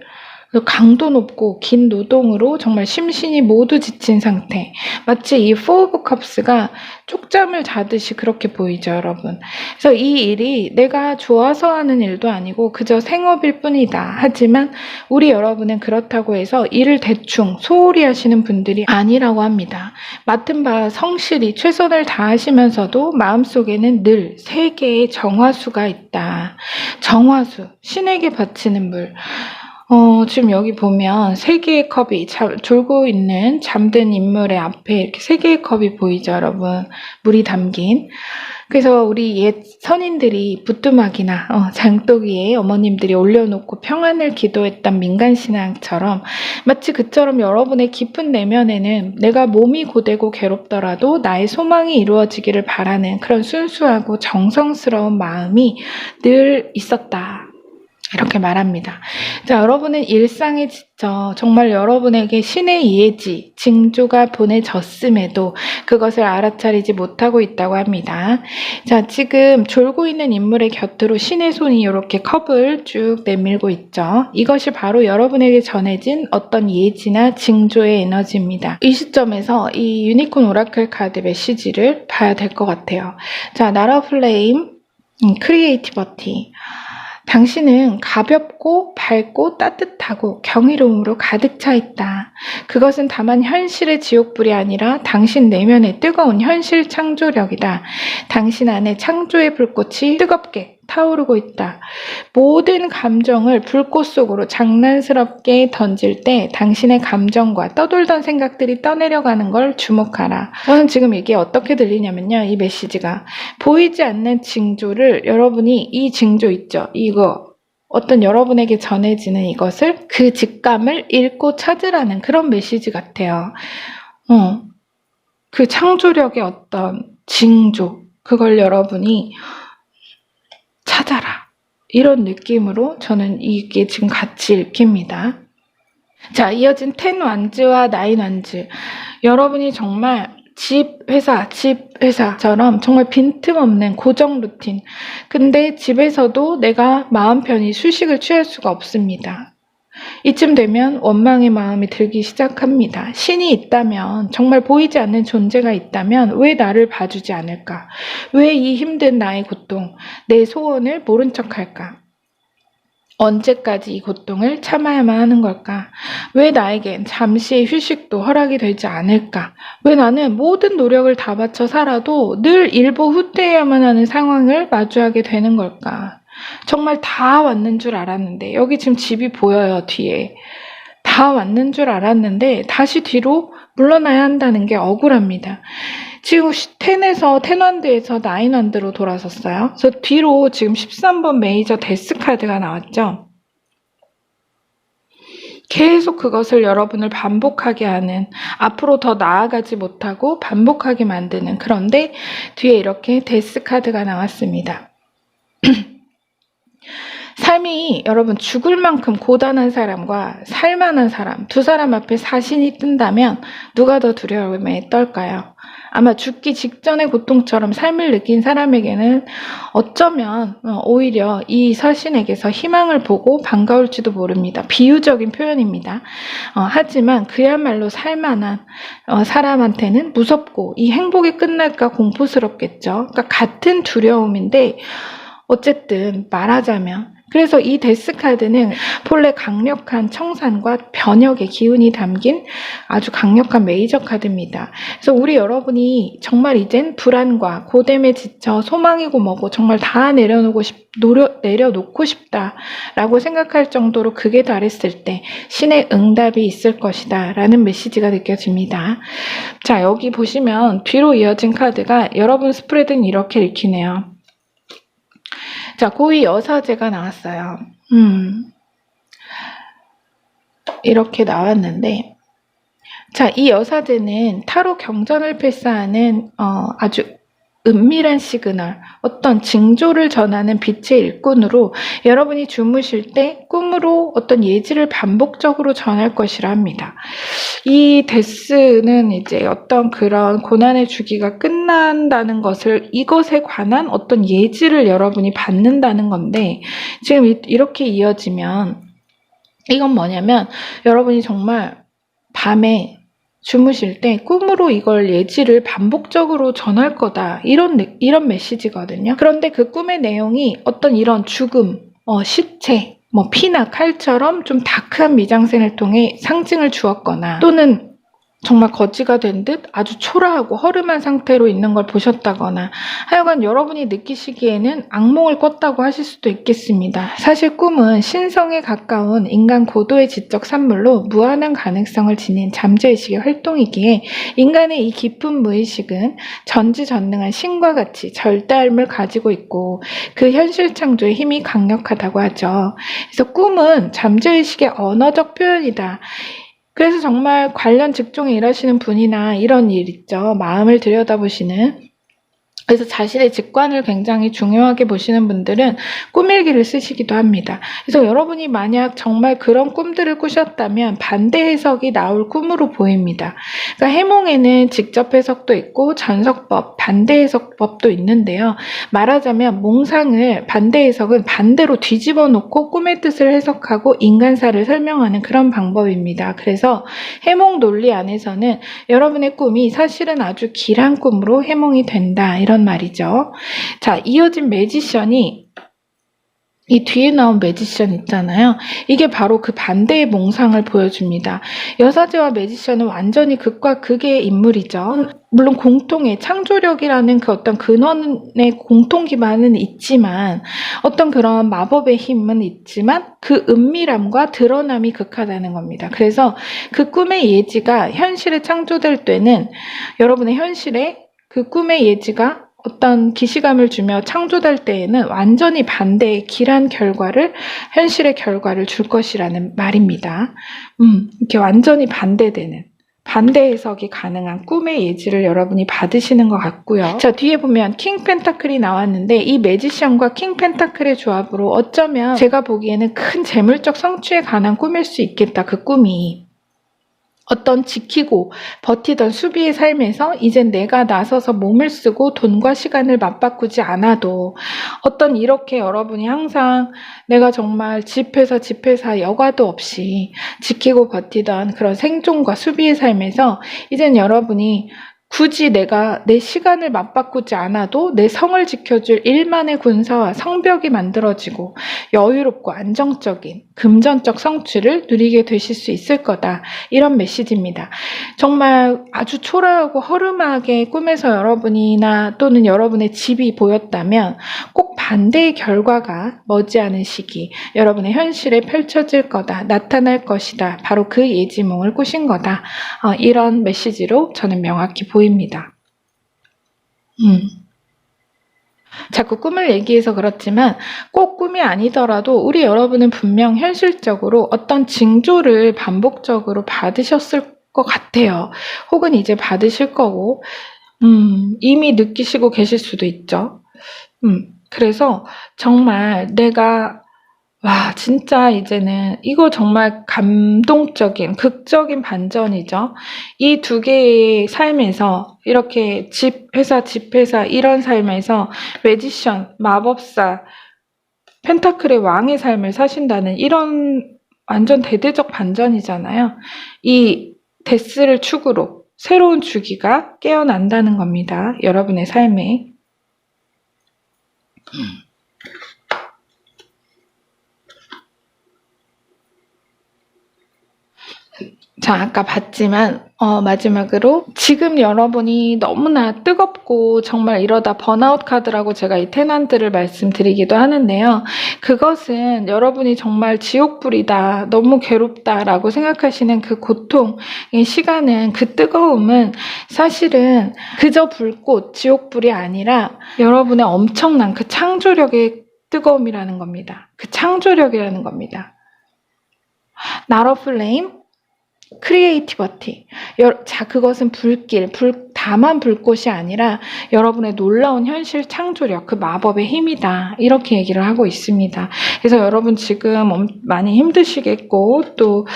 Speaker 1: 강도 높고 긴 노동으로 정말 심신이 모두 지친 상태. 마치 이 Four of Cups가 쪽잠을 자듯이 그렇게 보이죠, 여러분. 그래서 이 일이 내가 좋아서 하는 일도 아니고 그저 생업일 뿐이다. 하지만 우리 여러분은 그렇다고 해서 일을 대충 소홀히 하시는 분들이 아니라고 합니다. 맡은 바 성실히 최선을 다하시면서도 마음속에는 늘 3개의 정화수가 있다. 정화수, 신에게 바치는 물. 지금 여기 보면 3개의 컵이 졸고 있는 잠든 인물의 앞에 이렇게 3개의 컵이 보이죠, 여러분. 물이 담긴. 그래서 우리 옛 선인들이 부뚜막이나 장독 위에 어머님들이 올려놓고 평안을 기도했던 민간신앙처럼 마치 그처럼 여러분의 깊은 내면에는 내가 몸이 고되고 괴롭더라도 나의 소망이 이루어지기를 바라는 그런 순수하고 정성스러운 마음이 늘 있었다. 이렇게 말합니다. 자, 여러분은 일상에 지쳐 정말 여러분에게 신의 예지, 징조가 보내졌음에도 그것을 알아차리지 못하고 있다고 합니다. 자, 지금 졸고 있는 인물의 곁으로 신의 손이 이렇게 컵을 쭉 내밀고 있죠. 이것이 바로 여러분에게 전해진 어떤 예지나 징조의 에너지입니다. 이 시점에서 이 유니콘 오라클 카드 메시지를 봐야 될 것 같아요. 자, 나라 플레임, 크리에이티버티. 당신은 가볍고 밝고 따뜻하고 경이로움으로 가득 차 있다. 그것은 다만 현실의 지옥불이 아니라 당신 내면의 뜨거운 현실 창조력이다. 당신 안에 창조의 불꽃이 뜨겁게 타오르고 있다. 모든 감정을 불꽃 속으로 장난스럽게 던질 때 당신의 감정과 떠돌던 생각들이 떠내려가는 걸 주목하라. 저는 지금 이게 어떻게 들리냐면요. 이 메시지가 보이지 않는 징조를 여러분이 이 징조 있죠. 이거 어떤 여러분에게 전해지는 이것을 그 직감을 읽고 찾으라는 그런 메시지 같아요. 그 창조력의 어떤 징조, 그걸 여러분이 찾아라. 이런 느낌으로 저는 이게 지금 같이 읽힙니다. 자, 이어진 10 wands와 9 wands. 여러분이 정말 집, 회사처럼 정말 빈틈없는 고정 루틴. 근데 집에서도 내가 마음 편히 휴식을 취할 수가 없습니다. 이쯤 되면 원망의 마음이 들기 시작합니다. 신이 있다면, 정말 보이지 않는 존재가 있다면 왜 나를 봐주지 않을까? 왜 이 힘든 나의 고통, 내 소원을 모른 척할까? 언제까지 이 고통을 참아야만 하는 걸까? 왜 나에겐 잠시의 휴식도 허락이 되지 않을까? 왜 나는 모든 노력을 다 바쳐 살아도 늘 일보 후퇴해야만 하는 상황을 마주하게 되는 걸까? 정말 다 왔는 줄 알았는데, 여기 지금 집이 보여요, 뒤에. 다 왔는 줄 알았는데 다시 뒤로 물러나야 한다는 게 억울합니다. 지금 10에서 10원드에서 9원드로 돌아섰어요. 그래서 뒤로 지금 13번 메이저 데스 카드가 나왔죠. 계속 그것을 여러분을 반복하게 하는, 앞으로 더 나아가지 못하고 반복하게 만드는, 그런데 뒤에 이렇게 데스 카드가 나왔습니다. 삶이 여러분 죽을 만큼 고단한 사람과 살만한 사람, 두 사람 앞에 사신이 뜬다면 누가 더 두려움에 떨까요? 아마 죽기 직전의 고통처럼 삶을 느낀 사람에게는 어쩌면 오히려 이 사신에게서 희망을 보고 반가울지도 모릅니다. 비유적인 표현입니다. 하지만 그야말로 살만한 사람한테는 무섭고 이 행복이 끝날까 공포스럽겠죠. 그러니까 같은 두려움인데 어쨌든 말하자면, 그래서 이 데스카드는 본래 강력한 청산과 변혁의 기운이 담긴 아주 강력한 메이저 카드입니다. 그래서 우리 여러분이 정말 이젠 불안과 고됨에 지쳐 소망이고 뭐고 정말 다 내려놓고 싶다라고 생각할 정도로 극에 달했을 때 신의 응답이 있을 것이다 라는 메시지가 느껴집니다. 자, 여기 보시면 뒤로 이어진 카드가 여러분 스프레드는 이렇게 읽히네요. 자, 고위 여사제가 나왔어요. 이렇게 나왔는데, 자, 이 여사제는 타로 경전을 필사하는 아주 은밀한 시그널, 어떤 징조를 전하는 빛의 일꾼으로 여러분이 주무실 때 꿈으로 어떤 예지를 반복적으로 전할 것이라 합니다. 이 데스는 이제 어떤 그런 고난의 주기가 끝난다는 것을, 이것에 관한 어떤 예지를 여러분이 받는다는 건데, 지금 이렇게 이어지면 이건 뭐냐면 여러분이 정말 밤에 주무실 때 꿈으로 이걸 예지를 반복적으로 전할 거다, 이런 메시지거든요. 그런데 그 꿈의 내용이 어떤 이런 죽음, 시체, 피나 칼처럼 좀 다크한 미장센을 통해 상징을 주었거나, 또는 정말 거지가 된 듯 아주 초라하고 허름한 상태로 있는 걸 보셨다거나, 하여간 여러분이 느끼시기에는 악몽을 꿨다고 하실 수도 있겠습니다. 사실 꿈은 신성에 가까운 인간 고도의 지적 산물로 무한한 가능성을 지닌 잠재의식의 활동이기에 인간의 이 깊은 무의식은 전지전능한 신과 같이 절대함을 가지고 있고 그 현실 창조의 힘이 강력하다고 하죠. 그래서 꿈은 잠재의식의 언어적 표현이다. 그래서 정말 관련 직종에 일하시는 분이나 이런 일 있죠. 마음을 들여다보시는, 그래서 자신의 직관을 굉장히 중요하게 보시는 분들은 꿈일기를 쓰시기도 합니다. 그래서 여러분이 만약 정말 그런 꿈들을 꾸셨다면 반대 해석이 나올 꿈으로 보입니다. 그러니까 해몽에는 직접 해석도 있고 전석법, 반대 해석법도 있는데요. 말하자면 몽상을, 반대 해석은 반대로 뒤집어 놓고 꿈의 뜻을 해석하고 인간사를 설명하는 그런 방법입니다. 그래서 해몽 논리 안에서는 여러분의 꿈이 사실은 아주 길한 꿈으로 해몽이 된다, 이런 말이죠. 자, 이어진 매지션이, 이 뒤에 나온 매지션 있잖아요. 이게 바로 그 반대의 몽상을 보여줍니다. 여사제와 매지션은 완전히 극과 극의 인물이죠. 물론 공통의 창조력이라는 그 어떤 근원의 공통 기반은 있지만, 어떤 그런 마법의 힘은 있지만 그 은밀함과 드러남이 극하다는 겁니다. 그래서 그 꿈의 예지가 현실에 창조될 때는 여러분의 현실에 그 꿈의 예지가 어떤 기시감을 주며 창조될 때에는 완전히 반대의 길한 결과를, 현실의 결과를 줄 것이라는 말입니다. 이렇게 완전히 반대되는, 반대 해석이 가능한 꿈의 예지를 여러분이 받으시는 것 같고요. 자, 뒤에 보면 킹 펜타클이 나왔는데 이 매지션과 킹 펜타클의 조합으로 어쩌면 제가 보기에는 큰 재물적 성취에 관한 꿈일 수 있겠다. 그 꿈이. 어떤 지키고 버티던 수비의 삶에서 이젠 내가 나서서 몸을 쓰고 돈과 시간을 맞바꾸지 않아도 어떤 이렇게 여러분이 항상 내가 정말 집회사 여과도 없이 지키고 버티던 그런 생존과 수비의 삶에서 이젠 여러분이 굳이 내가 내 시간을 맞바꾸지 않아도 내 성을 지켜줄 일만의 군사와 성벽이 만들어지고 여유롭고 안정적인 금전적 성취를 누리게 되실 수 있을 거다. 이런 메시지입니다. 정말 아주 초라하고 허름하게 꿈에서 여러분이나 또는 여러분의 집이 보였다면 꼭 반대의 결과가 머지않은 시기 여러분의 현실에 펼쳐질 거다. 나타날 것이다. 바로 그 예지몽을 꾸신 거다. 이런 메시지로 저는 명확히 보입니다. 자꾸 꿈을 얘기해서 그렇지만 꼭 꿈이 아니더라도 우리 여러분은 분명 현실적으로 어떤 징조를 반복적으로 받으셨을 것 같아요. 혹은 이제 받으실 거고 이미 느끼시고 계실 수도 있죠. 그래서 정말 내가 진짜 이제는 이거 정말 감동적인 극적인 반전이죠. 이 두 개의 삶에서 이렇게 집 회사 이런 삶에서 매지션, 마법사, 펜타클의 왕의 삶을 사신다는 이런 완전 대대적 반전이잖아요. 이 데스를 축으로 새로운 주기가 깨어난다는 겁니다. 여러분의 삶에. 자, 아까 봤지만 마지막으로 지금 여러분이 너무나 뜨겁고 정말 이러다 번아웃 카드라고 제가 이 테넌트를 말씀드리기도 하는데요. 그것은 여러분이 정말 지옥불이다, 너무 괴롭다라고 생각하시는 그 고통의 시간은, 그 뜨거움은 사실은 그저 불꽃, 지옥불이 아니라 여러분의 엄청난 그 창조력의 뜨거움이라는 겁니다. 그 창조력이라는 겁니다. Not a flame, 크리에이티버티. 자, 그것은 불길, 다만 불꽃이 아니라 여러분의 놀라운 현실 창조력, 그 마법의 힘이다. 이렇게 얘기를 하고 있습니다. 그래서 여러분 지금 많이 힘드시겠고 또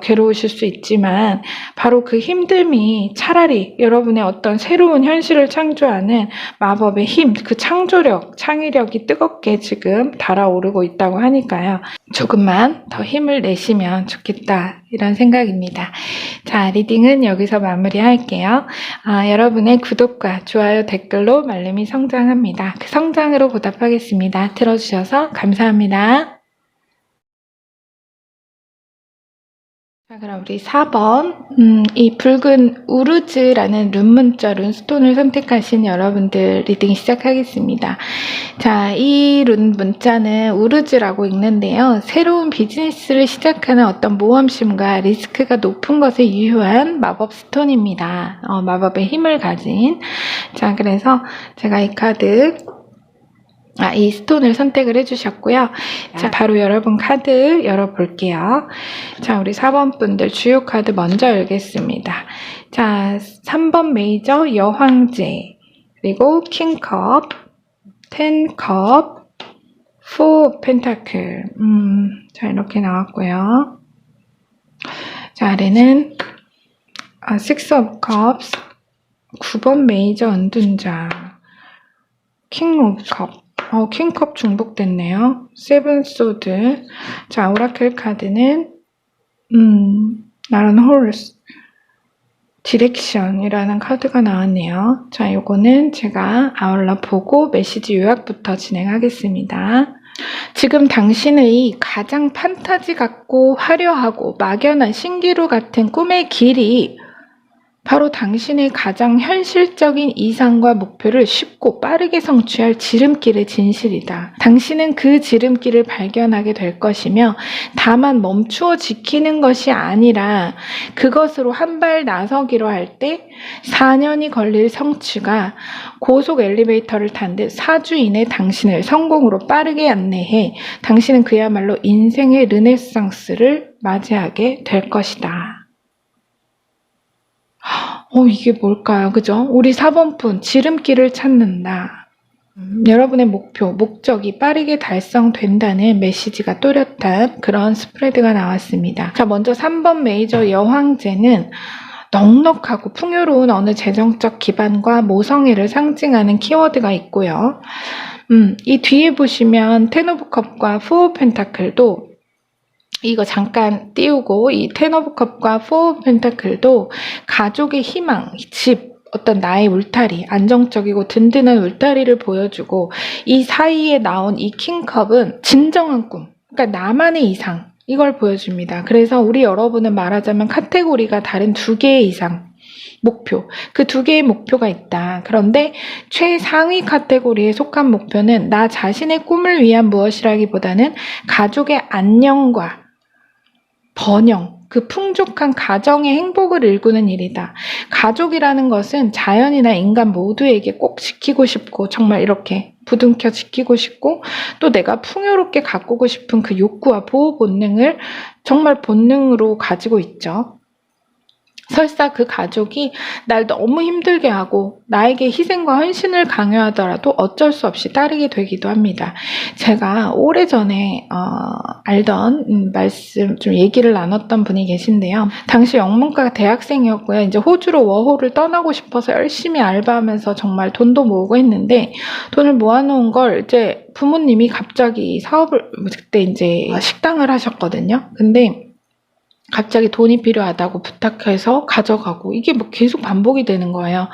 Speaker 1: 괴로우실 수 있지만 바로 그 힘듦이 차라리 여러분의 어떤 새로운 현실을 창조하는 마법의 힘, 그 창조력, 창의력이 뜨겁게 지금 달아오르고 있다고 하니까요. 조금만 더 힘을 내시면 좋겠다. 이런 생각입니다. 자, 리딩은 여기서 마무리할게요. 여러분의 구독과 좋아요, 댓글로 말름이 성장합니다. 그 성장으로 보답하겠습니다. 들어주셔서 감사합니다. 자, 그럼 우리 4번 이 붉은 우르즈라는 룬 문자 룬스톤을 선택하신 여러분들 리딩 시작하겠습니다. 자, 이 룬 문자는 우르즈라고 읽는데요. 새로운 비즈니스를 시작하는 어떤 모험심과 리스크가 높은 것에 유효한 마법 스톤입니다. 마법의 힘을 가진. 자, 그래서 제가 이 카드 이 스톤을 선택을 해주셨고요. 자, 바로 여러분 카드 열어볼게요. 자, 우리 4번 분들 주요 카드 먼저 열겠습니다. 자, 3번 메이저 여황제, 그리고 킹컵, 10컵, 4 펜타클. 자, 이렇게 나왔고요. 자, 아래는 6 of cups, 9번 메이저 은둔자, 킹 오브 컵. 킹컵 중복됐네요. 세븐 소드. 자, 오라클 카드는 나른 홀스 디렉션이라는 카드가 나왔네요. 자, 요거는 제가 아울러 보고 메시지 요약부터 진행하겠습니다. 지금 당신의 가장 판타지 같고 화려하고 막연한 신기루 같은 꿈의 길이 바로 당신의 가장 현실적인 이상과 목표를 쉽고 빠르게 성취할 지름길의 진실이다. 당신은 그 지름길을 발견하게 될 것이며 다만 멈추어 지키는 것이 아니라 그것으로 한 발 나서기로 할 때 4년이 걸릴 성취가 고속 엘리베이터를 탄 듯 4주 이내 당신을 성공으로 빠르게 안내해 당신은 그야말로 인생의 르네상스를 맞이하게 될 것이다. 이게 뭘까요? 그죠? 우리 4번분, 지름길을 찾는다. 여러분의 목표, 목적이 빠르게 달성된다는 메시지가 또렷한 그런 스프레드가 나왔습니다. 자, 먼저 3번 메이저 여황제는 넉넉하고 풍요로운 어느 재정적 기반과 모성애를 상징하는 키워드가 있고요. 이 뒤에 보시면 텐 오브 컵과 포 오브 펜타클도 이거 잠깐 띄우고 이 텐 오브 컵과 포 오브 펜타클도 가족의 희망, 집, 어떤 나의 울타리, 안정적이고 든든한 울타리를 보여주고 이 사이에 나온 이 킹컵은 진정한 꿈, 그러니까 나만의 이상, 이걸 보여줍니다. 그래서 우리 여러분은 말하자면 카테고리가 다른 2개의 이상, 목표, 그 2개의 목표가 있다. 그런데 최상위 카테고리에 속한 목표는 나 자신의 꿈을 위한 무엇이라기보다는 가족의 안녕과 번영, 그 풍족한 가정의 행복을 일구는 일이다. 가족이라는 것은 자연이나 인간 모두에게 꼭 지키고 싶고 정말 이렇게 부둥켜 지키고 싶고 또 내가 풍요롭게 가꾸고 싶은 그 욕구와 보호 본능을 정말 본능으로 가지고 있죠. 설사 그 가족이 날 너무 힘들게 하고 나에게 희생과 헌신을 강요하더라도 어쩔 수 없이 따르게 되기도 합니다. 제가 오래전에 알던 말씀, 좀 얘기를 나눴던 분이 계신데요. 당시 영문과 대학생이었고요. 이제 호주로 워홀을 떠나고 싶어서 열심히 알바하면서 정말 돈도 모으고 했는데 돈을 모아놓은 걸 이제 부모님이 갑자기 사업을, 그때 이제 식당을 하셨거든요. 근데 갑자기 돈이 필요하다고 부탁해서 가져가고 이게 뭐 계속 반복이 되는 거예요.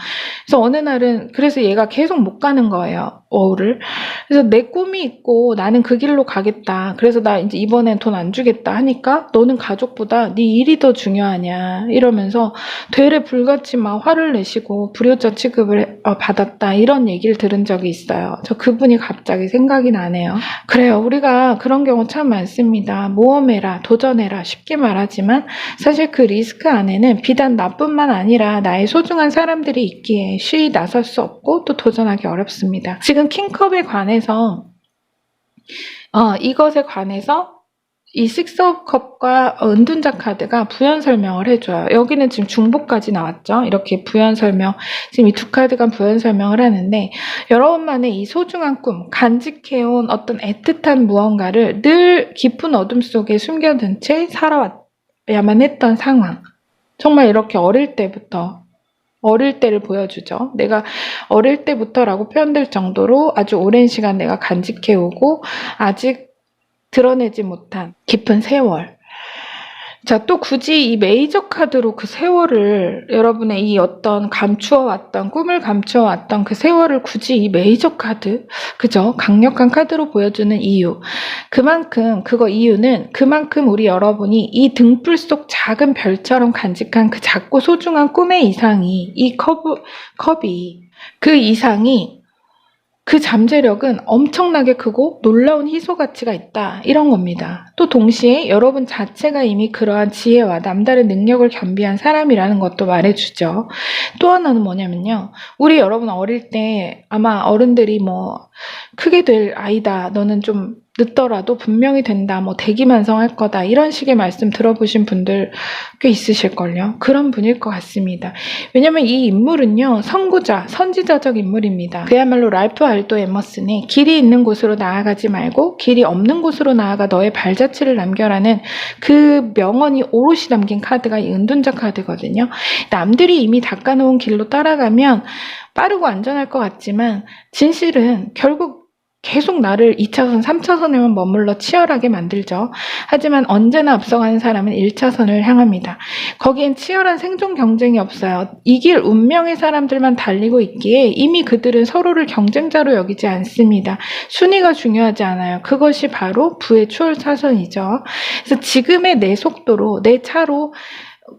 Speaker 1: 그래서 어느 날은 그래서 얘가 계속 못 가는 거예요. 어우를. 그래서 내 꿈이 있고 나는 그 길로 가겠다. 그래서 나 이제 이번엔 돈 안 주겠다 하니까 너는 가족보다 네 일이 더 중요하냐 이러면서 되레 불같이 막 화를 내시고 불효자 취급을 받았다 이런 얘기를 들은 적이 있어요. 저 그분이 갑자기 생각이 나네요. 그래요. 우리가 그런 경우 참 많습니다. 모험해라, 도전해라 쉽게 말하지만 사실 그 리스크 안에는 비단 나뿐만 아니라 나의 소중한 사람들이 있기에 쉬이 나설 수 없고 또 도전하기 어렵습니다. 지금 킹컵에 관해서 이것에 관해서 이 식스 오브 컵과 은둔자 카드가 부연 설명을 해줘요. 여기는 지금 중복까지 나왔죠. 이렇게 부연 설명, 지금 이 2 카드가 부연 설명을 하는데 여러분만의 이 소중한 꿈, 간직해온 어떤 애틋한 무언가를 늘 깊은 어둠 속에 숨겨둔 채 살아왔야만 했던 상황. 정말 이렇게 어릴 때를 보여주죠. 내가 어릴 때부터라고 표현될 정도로 아주 오랜 시간 내가 간직해오고 아직 드러내지 못한 깊은 세월. 자, 또 굳이 이 메이저 카드로 그 세월을 여러분의 이 어떤 감추어왔던 꿈을 감추어왔던 그 세월을 굳이 이 메이저 카드, 그죠? 강력한 카드로 보여주는 이유. 이유는 그만큼 우리 여러분이 이 등불 속 작은 별처럼 간직한 그 작고 소중한 꿈의 이상이 이 컵이 그 이상이 그 잠재력은 엄청나게 크고 놀라운 희소 가치가 있다. 이런 겁니다. 또 동시에 여러분 자체가 이미 그러한 지혜와 남다른 능력을 겸비한 사람이라는 것도 말해주죠. 또 하나는 뭐냐면요. 우리 여러분 어릴 때 아마 어른들이 뭐 크게 될 아이다. 너는 좀 늦더라도 분명히 된다. 뭐 대기만성할 거다. 이런 식의 말씀 들어보신 분들 꽤 있으실걸요. 그런 분일 것 같습니다. 왜냐면 이 인물은요. 선구자, 선지자적 인물입니다. 그야말로 랄프 알도 에머슨의 길이 있는 곳으로 나아가지 말고 길이 없는 곳으로 나아가 너의 발자취를 남겨라는 그 명언이 오롯이 담긴 카드가 이 은둔자 카드거든요. 남들이 이미 닦아놓은 길로 따라가면 빠르고 안전할 것 같지만 진실은 결국 계속 나를 2차선, 3차선에만 머물러 치열하게 만들죠. 하지만 언제나 앞서가는 사람은 1차선을 향합니다. 거기엔 치열한 생존 경쟁이 없어요. 이 길 운명의 사람들만 달리고 있기에 이미 그들은 서로를 경쟁자로 여기지 않습니다. 순위가 중요하지 않아요. 그것이 바로 부의 추월 차선이죠. 그래서 지금의 내 속도로, 내 차로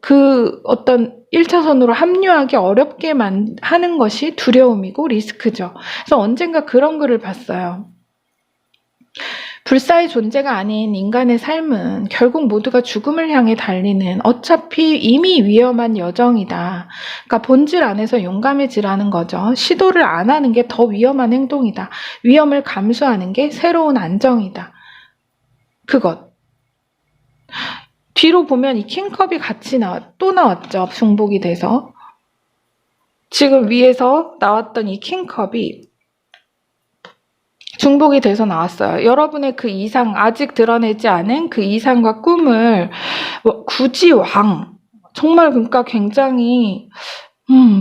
Speaker 1: 그 어떤 1차선으로 합류하기 어렵게 하는 것이 두려움이고 리스크죠. 그래서 언젠가 그런 글을 봤어요. 불사의 존재가 아닌 인간의 삶은 결국 모두가 죽음을 향해 달리는 어차피 이미 위험한 여정이다. 그러니까 본질 안에서 용감해지라는 거죠. 시도를 안 하는 게 더 위험한 행동이다. 위험을 감수하는 게 새로운 안정이다. 그것. 뒤로 보면 이 킹컵이 같이 또 나왔죠. 중복이 돼서. 지금 위에서 나왔던 이 킹컵이 중복이 돼서 나왔어요. 여러분의 그 이상, 아직 드러내지 않은 그 이상과 꿈을 굳이 정말 그러니까 굉장히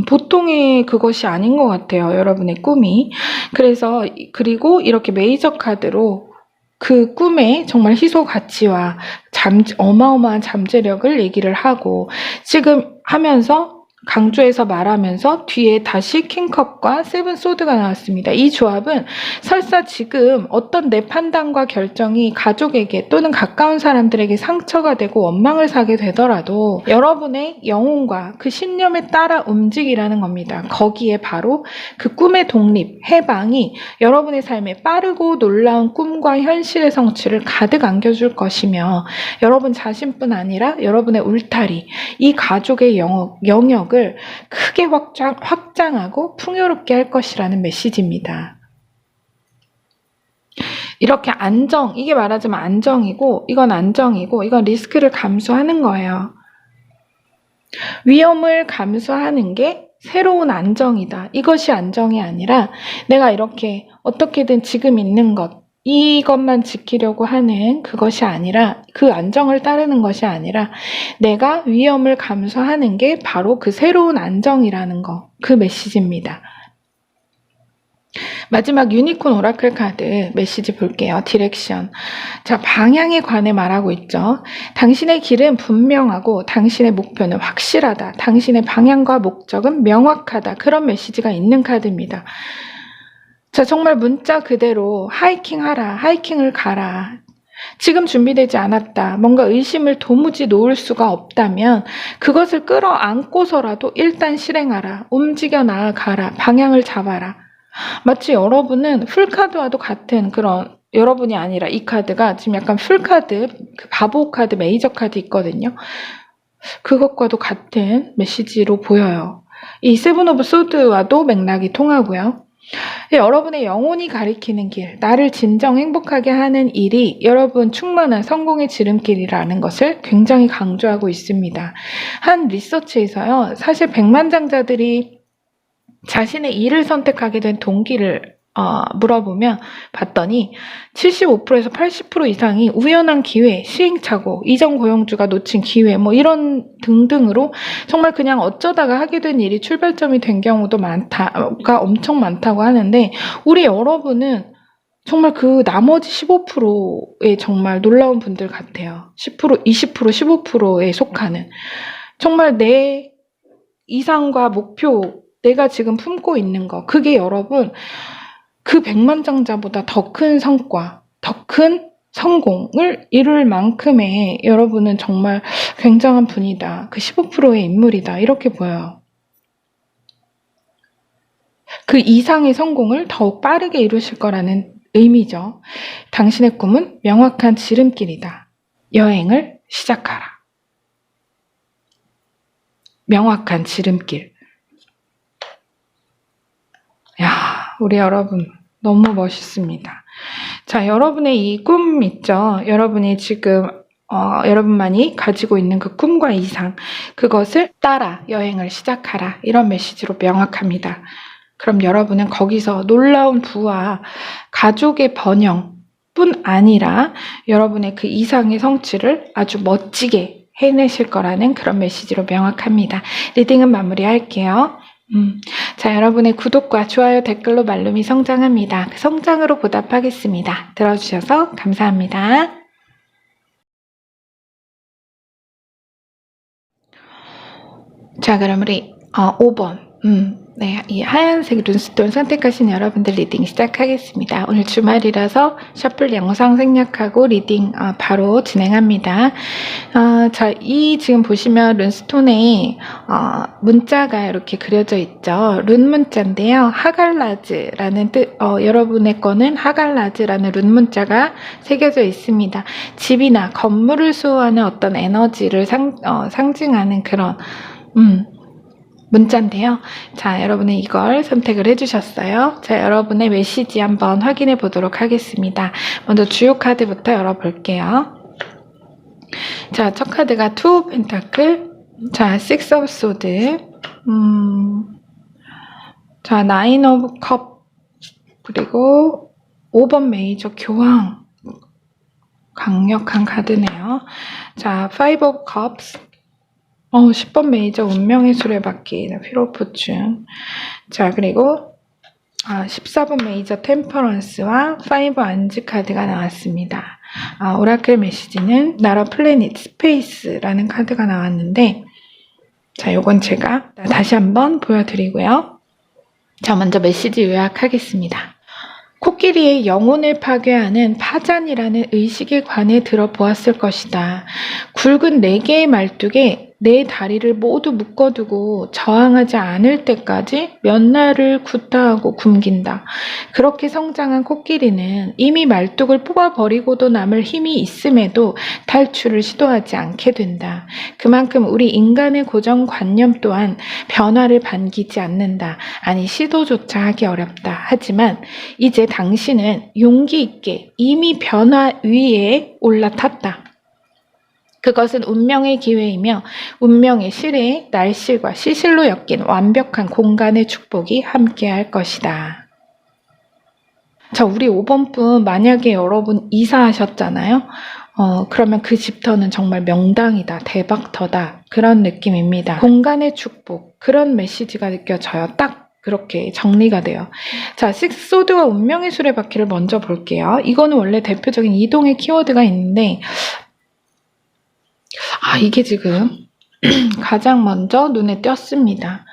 Speaker 1: 보통의 그것이 아닌 것 같아요. 여러분의 꿈이. 그래서 그리고 이렇게 메이저 카드로 그 꿈의 정말 희소 가치와 어마어마한 잠재력을 얘기를 하고 지금 하면서 강조해서 말하면서 뒤에 다시 킹컵과 세븐 소드가 나왔습니다. 이 조합은 설사 지금 어떤 내 판단과 결정이 가족에게 또는 가까운 사람들에게 상처가 되고 원망을 사게 되더라도 여러분의 영혼과 그 신념에 따라 움직이라는 겁니다. 거기에 바로 그 꿈의 독립, 해방이 여러분의 삶에 빠르고 놀라운 꿈과 현실의 성취를 가득 안겨줄 것이며 여러분 자신뿐 아니라 여러분의 울타리, 이 가족의 영역을 크게 확장하고 풍요롭게 할 것이라는 메시지입니다. 이렇게 이게 말하자면 안정이고 이건 리스크를 감수하는 거예요. 위험을 감수하는 게 새로운 안정이다. 이것이 안정이 아니라 내가 이렇게 어떻게든 지금 있는 이것만 지키려고 하는 그것이 아니라 그 안정을 따르는 것이 아니라 내가 위험을 감수하는 게 바로 그 새로운 안정이라는 그 메시지입니다. 마지막 유니콘 오라클 카드 메시지 볼게요. 디렉션. 자, 방향에 관해 말하고 있죠. 당신의 길은 분명하고 당신의 목표는 확실하다. 당신의 방향과 목적은 명확하다. 그런 메시지가 있는 카드입니다. 자, 정말 문자 그대로 하이킹을 가라. 지금 준비되지 않았다. 뭔가 의심을 도무지 놓을 수가 없다면 그것을 끌어안고서라도 일단 실행하라. 움직여 나아가라. 방향을 잡아라. 마치 여러분은 풀카드와도 같은 그런, 여러분이 아니라 이 카드가 지금 약간 풀카드, 그 바보 카드, 메이저 카드 있거든요. 그것과도 같은 메시지로 보여요. 이 세븐 오브 소드와도 맥락이 통하고요. 여러분의 영혼이 가리키는 길, 나를 진정 행복하게 하는 일이 여러분 충만한 성공의 지름길이라는 것을 굉장히 강조하고 있습니다. 한 리서치에서요, 사실 백만장자들이 자신의 일을 선택하게 된 동기를 봤더니 75%에서 80% 이상이 우연한 기회, 시행착오, 이전 고용주가 놓친 기회, 이런 등등으로 정말 그냥 어쩌다가 하게 된 일이 출발점이 된 경우도 엄청 많다고 하는데, 우리 여러분은 정말 그 나머지 15%의 정말 놀라운 분들 같아요. 10%, 20%, 15%에 속하는. 정말 내 이상과 목표, 내가 지금 품고 있는 거, 그게 여러분 그 백만장자보다 더 큰 성과, 더 큰 성공을 이룰 만큼의 여러분은 정말 굉장한 분이다. 그 15%의 인물이다. 이렇게 보여요. 그 이상의 성공을 더욱 빠르게 이루실 거라는 의미죠. 당신의 꿈은 명확한 지름길이다. 여행을 시작하라. 명확한 지름길. 야, 우리 여러분 너무 멋있습니다. 자, 여러분의 이 꿈 있죠? 여러분이 지금 여러분만이 가지고 있는 그 꿈과 이상, 그것을 따라 여행을 시작하라. 이런 메시지로 명확합니다. 그럼 여러분은 거기서 놀라운 부와 가족의 번영뿐 아니라 여러분의 그 이상의 성취를 아주 멋지게 해내실 거라는 그런 메시지로 명확합니다. 리딩은 마무리할게요. 자, 여러분의 구독과 좋아요, 댓글로 말룸이 성장합니다. 그 성장으로 보답하겠습니다. 들어주셔서 감사합니다. 자, 그럼 우리 5번 네, 이 하얀색 룬스톤 선택하신 여러분들 리딩 시작하겠습니다. 오늘 주말이라서 셔플 영상 생략하고 리딩 바로 진행합니다. 자, 지금 보시면 룬스톤에 문자가 이렇게 그려져 있죠. 룬 문자인데요. 하갈라즈라는 뜻, 여러분의 거는 하갈라즈라는 룬 문자가 새겨져 있습니다. 집이나 건물을 수호하는 어떤 에너지를 상징하는 그런 문자인데요. 자, 여러분은 이걸 선택을 해주셨어요. 자, 여러분의 메시지 한번 확인해 보도록 하겠습니다. 먼저 주요 카드부터 열어볼게요. 자, 첫 카드가 투 펜타클, 자, 식스 오브 소드, 자, 나인 오브 컵, 그리고 5번 메이저 교황. 강력한 카드네요. 자, 5 오브 컵스. 10번 메이저 운명의 수레바퀴. 휠 오브 포춘. 자, 그리고 14번 메이저 템퍼런스와 5 안즈 카드가 나왔습니다. 오라클 메시지는 나라 플래닛 스페이스라는 카드가 나왔는데, 자, 요건 제가 다시 한번 보여드리고요. 자, 먼저 메시지 요약하겠습니다. 코끼리의 영혼을 파괴하는 파잔이라는 의식에 관해 들어보았을 것이다. 굵은 4개의 말뚝에 내 다리를 모두 묶어두고 저항하지 않을 때까지 몇 날을 구타하고 굶긴다. 그렇게 성장한 코끼리는 이미 말뚝을 뽑아버리고도 남을 힘이 있음에도 탈출을 시도하지 않게 된다. 그만큼 우리 인간의 고정관념 또한 변화를 반기지 않는다. 아니, 시도조차 하기 어렵다. 하지만 이제 당신은 용기 있게 이미 변화 위에 올라탔다. 그것은 운명의 기회이며 운명의 시래에 날실과 시실로 엮인 완벽한 공간의 축복이 함께할 것이다. 자, 우리 5번 분 만약에 여러분 이사하셨잖아요. 그러면 그 집터는 정말 명당이다, 대박터다, 그런 느낌입니다. 공간의 축복, 그런 메시지가 느껴져요. 딱 그렇게 정리가 돼요. 자, 식소드와 운명의 수레바퀴를 먼저 볼게요. 이거는 원래 대표적인 이동의 키워드가 있는데 이게 지금 가장 먼저 눈에 띄었습니다.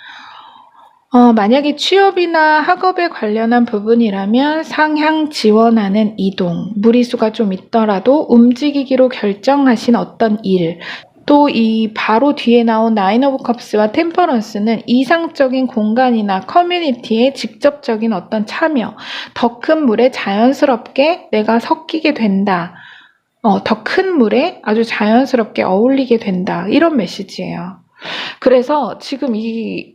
Speaker 1: 만약에 취업이나 학업에 관련한 부분이라면 상향 지원하는 이동, 무리수가 좀 있더라도 움직이기로 결정하신 어떤 일, 또 이 바로 뒤에 나온 나인 오브 컵스와 템퍼런스는 이상적인 공간이나 커뮤니티의 직접적인 어떤 참여, 더 큰 물에 자연스럽게 내가 섞이게 된다. 더 큰 물에 아주 자연스럽게 어울리게 된다. 이런 메시지예요. 그래서 지금 이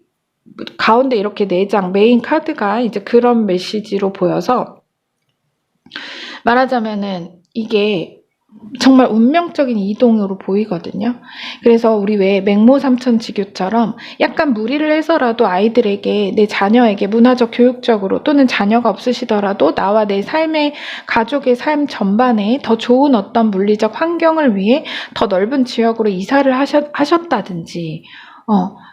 Speaker 1: 가운데 이렇게 4장 메인 카드가 이제 그런 메시지로 보여서 말하자면은 이게 정말 운명적인 이동으로 보이거든요. 그래서 우리 왜 맹모삼천지교처럼 약간 무리를 해서라도 아이들에게, 내 자녀에게 문화적, 교육적으로, 또는 자녀가 없으시더라도 나와 내 삶의, 가족의 삶 전반에 더 좋은 어떤 물리적 환경을 위해 더 넓은 지역으로 이사를 하셨다든지,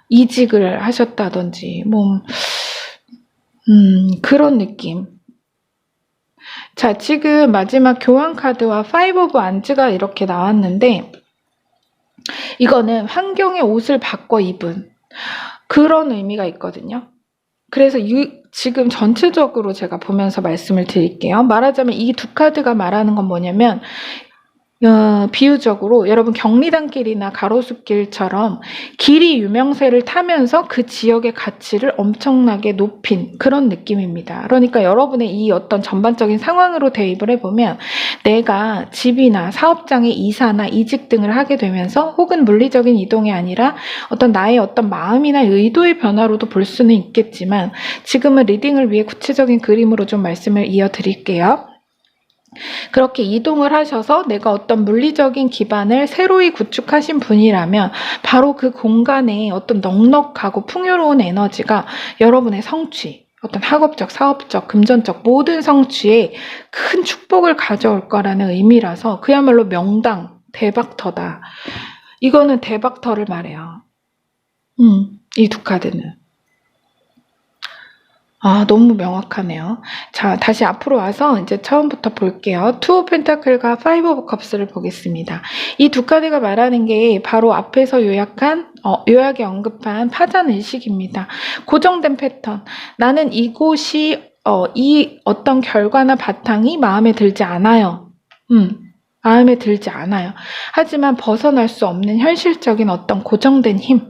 Speaker 1: 이직을 하셨다든지, 그런 느낌. 자, 지금 마지막 교환 카드와 5 오브 안즈가 이렇게 나왔는데, 이거는 환경의 옷을 바꿔 입은 그런 의미가 있거든요. 그래서 지금 전체적으로 제가 보면서 말씀을 드릴게요. 말하자면 이 두 카드가 말하는 건 뭐냐면, 비유적으로 여러분 경리단길이나 가로수길처럼 길이 유명세를 타면서 그 지역의 가치를 엄청나게 높인 그런 느낌입니다. 그러니까 여러분의 이 어떤 전반적인 상황으로 대입을 해보면, 내가 집이나 사업장의 이사나 이직 등을 하게 되면서, 혹은 물리적인 이동이 아니라 어떤 나의 어떤 마음이나 의도의 변화로도 볼 수는 있겠지만, 지금은 리딩을 위해 구체적인 그림으로 좀 말씀을 이어드릴게요. 그렇게 이동을 하셔서 내가 어떤 물리적인 기반을 새로이 구축하신 분이라면 바로 그 공간에 어떤 넉넉하고 풍요로운 에너지가 여러분의 성취, 어떤 학업적, 사업적, 금전적 모든 성취에 큰 축복을 가져올 거라는 의미라서 그야말로 명당, 대박터다. 이거는 대박터를 말해요. 이 두 카드는. 너무 명확하네요. 자, 다시 앞으로 와서 이제 처음부터 볼게요. 2 오브 펜타클과 5 오브 컵스를 보겠습니다. 이 두 카드가 말하는 게 바로 앞에서 요약에 언급한 파잔 의식입니다. 고정된 패턴. 나는 이곳이 이 어떤 결과나 바탕이 마음에 들지 않아요. 마음에 들지 않아요. 하지만 벗어날 수 없는 현실적인 어떤 고정된 힘.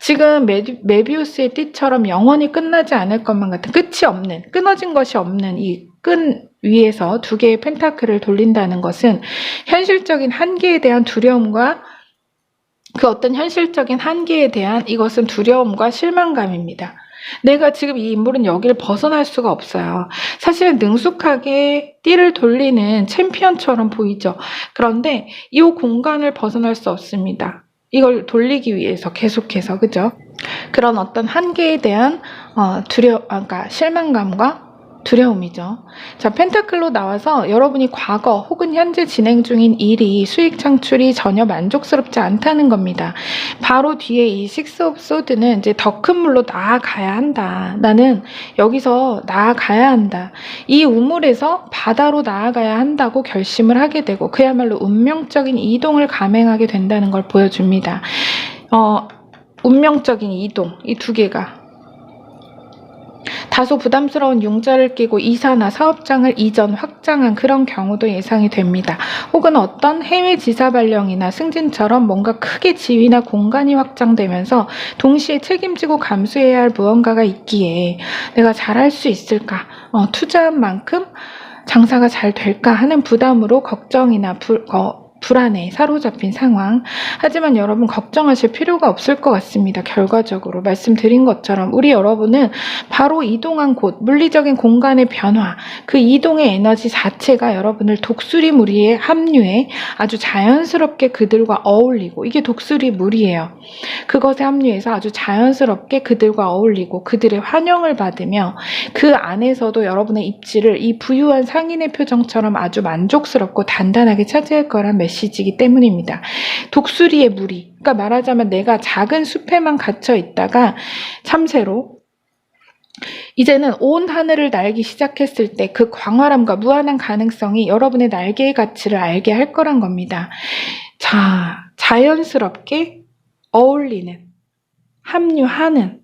Speaker 1: 지금 메비우스의 띠처럼 영원히 끝나지 않을 것만 같은, 끝이 없는, 끊어진 것이 없는 이 끈 위에서 2개의 펜타클을 돌린다는 것은 현실적인 한계에 대한 두려움과, 그 어떤 현실적인 한계에 대한 이것은 두려움과 실망감입니다. 내가 지금 이 인물은 여기를 벗어날 수가 없어요. 사실은 능숙하게 띠를 돌리는 챔피언처럼 보이죠. 그런데 이 공간을 벗어날 수 없습니다. 이걸 돌리기 위해서 계속해서, 그죠? 그런 어떤 한계에 대한 그러니까 실망감과 두려움이죠. 자, 펜타클로 나와서 여러분이 과거 혹은 현재 진행 중인 일이 수익 창출이 전혀 만족스럽지 않다는 겁니다. 바로 뒤에 이 식스 오브 소드는 이제 더 큰 물로 나아가야 한다. 나는 여기서 나아가야 한다. 이 우물에서 바다로 나아가야 한다고 결심을 하게 되고 그야말로 운명적인 이동을 감행하게 된다는 걸 보여줍니다. 운명적인 이동, 이 두 개가 다소 부담스러운 융자를 끼고 이사나 사업장을 이전, 확장한 그런 경우도 예상이 됩니다. 혹은 어떤 해외 지사 발령이나 승진처럼 뭔가 크게 지위나 공간이 확장되면서 동시에 책임지고 감수해야 할 무언가가 있기에 내가 잘할 수 있을까? 투자한 만큼 장사가 잘 될까 하는 부담으로 걱정이나 불안에 사로잡힌 상황. 하지만 여러분 걱정하실 필요가 없을 것 같습니다. 결과적으로 말씀드린 것처럼 우리 여러분은 바로 이동한 곳, 물리적인 공간의 변화, 그 이동의 에너지 자체가 여러분을 독수리 무리에 합류해 아주 자연스럽게 그들과 어울리고, 이게 독수리 무리예요. 그것에 합류해서 아주 자연스럽게 그들과 어울리고 그들의 환영을 받으며 그 안에서도 여러분의 입지를 이 부유한 상인의 표정처럼 아주 만족스럽고 단단하게 차지할 거란 메시지이기 때문입니다. 독수리의 무리, 그러니까 말하자면 내가 작은 숲에만 갇혀 있다가 참새로 이제는 온 하늘을 날기 시작했을 때 그 광활함과 무한한 가능성이 여러분의 날개의 가치를 알게 할 거란 겁니다. 자, 자연스럽게 어울리는, 합류하는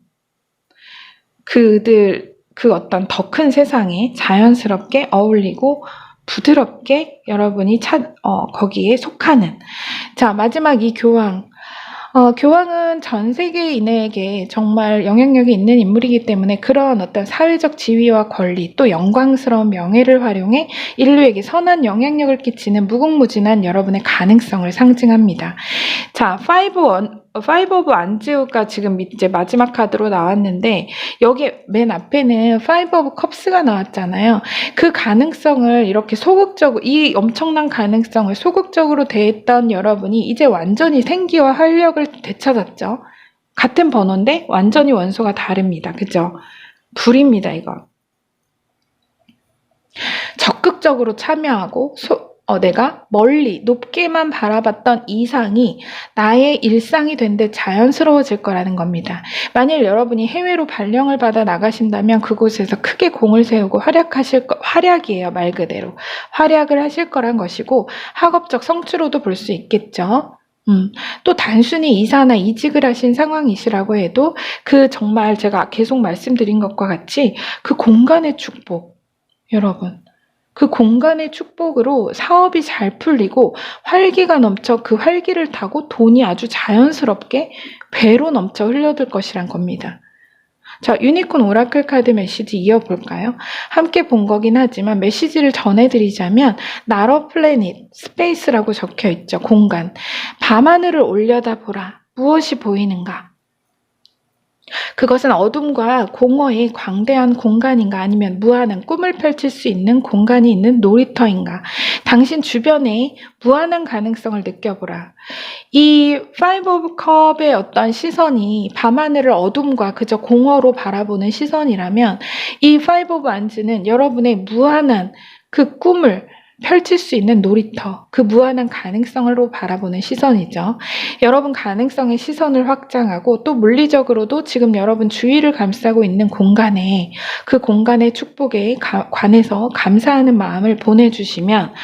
Speaker 1: 그들, 그 어떤 더 큰 세상에 자연스럽게 어울리고 부드럽게 여러분이 거기에 속하는. 자, 마지막 이 교황. 교황은 전 세계인에게 정말 영향력이 있는 인물이기 때문에 그런 어떤 사회적 지위와 권리 또 영광스러운 명예를 활용해 인류에게 선한 영향력을 끼치는 무궁무진한 여러분의 가능성을 상징합니다. 자, 파이브 오브 안지우가 지금 이제 마지막 카드로 나왔는데 여기 맨 앞에는 파이브 오브 컵스가 나왔잖아요. 그 가능성을 이렇게 소극적으로, 이 엄청난 가능성을 소극적으로 대했던 여러분이 이제 완전히 생기와 활력을 되찾았죠. 같은 번호인데 완전히 원소가 다릅니다. 그죠? 불입니다, 이거. 적극적으로 참여하고 내가 멀리 높게만 바라봤던 이상이 나의 일상이 된 데 자연스러워질 거라는 겁니다. 만일 여러분이 해외로 발령을 받아 나가신다면 그곳에서 크게 공을 세우고 활약이에요, 말 그대로. 활약을 하실 거란 것이고 학업적 성취로도 볼 수 있겠죠. 또 단순히 이사나 이직을 하신 상황이시라고 해도 그 정말 제가 계속 말씀드린 것과 같이 그 공간의 축복, 여러분. 그 공간의 축복으로 사업이 잘 풀리고 활기가 넘쳐 그 활기를 타고 돈이 아주 자연스럽게 배로 넘쳐 흘러들 것이란 겁니다. 자, 유니콘 오라클 카드 메시지 이어볼까요? 함께 본 거긴 하지만 메시지를 전해드리자면 나러 플래닛, 스페이스라고 적혀있죠. 공간. 밤하늘을 올려다보라. 무엇이 보이는가? 그것은 어둠과 공허의 광대한 공간인가 아니면 무한한 꿈을 펼칠 수 있는 공간이 있는 놀이터인가? 당신 주변에 무한한 가능성을 느껴보라. 이 파이브 오브 컵의 어떤 시선이 밤하늘을 어둠과 그저 공허로 바라보는 시선이라면 이 파이브 오브 안즈는 여러분의 무한한 그 꿈을 펼칠 수 있는 놀이터, 그 무한한 가능성으로 바라보는 시선이죠. 여러분 가능성의 시선을 확장하고 또 물리적으로도 지금 여러분 주위를 감싸고 있는 공간에 그 공간의 축복에 관해서 감사하는 마음을 보내주시면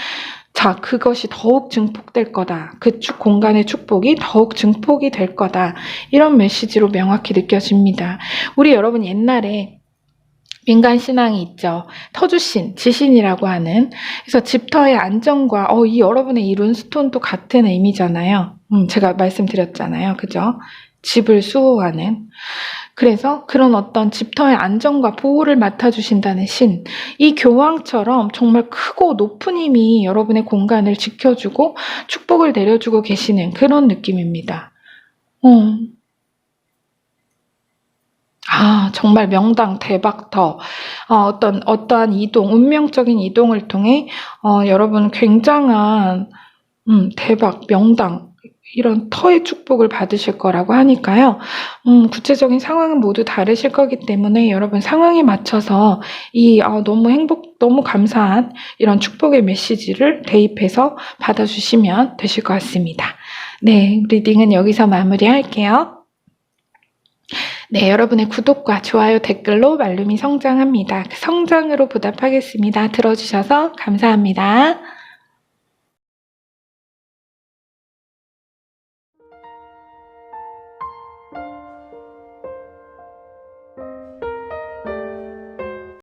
Speaker 1: 자, 그것이 더욱 증폭될 거다. 그 공간의 축복이 더욱 증폭이 될 거다. 이런 메시지로 명확히 느껴집니다. 우리 여러분 옛날에 민간 신앙이 있죠. 터주신, 지신이라고 하는. 그래서 집터의 안정과 이 여러분의 이 룬스톤도 같은 의미잖아요. 제가 말씀드렸잖아요. 그죠? 집을 수호하는. 그래서 그런 어떤 집터의 안정과 보호를 맡아주신다는 신. 이 교황처럼 정말 크고 높은 힘이 여러분의 공간을 지켜주고 축복을 내려주고 계시는 그런 느낌입니다. 정말 명당 대박터. 어떠한 이동, 운명적인 이동을 통해 여러분 굉장한 대박, 명당, 이런 터의 축복을 받으실 거라고 하니까요. 구체적인 상황은 모두 다르실 거기 때문에 여러분 상황에 맞춰서 너무 감사한 이런 축복의 메시지를 대입해서 받아주시면 되실 것 같습니다. 네, 리딩은 여기서 마무리할게요. 네, 여러분의 구독과 좋아요, 댓글로 말룸이 성장합니다. 그 성장으로 보답하겠습니다. 들어주셔서 감사합니다.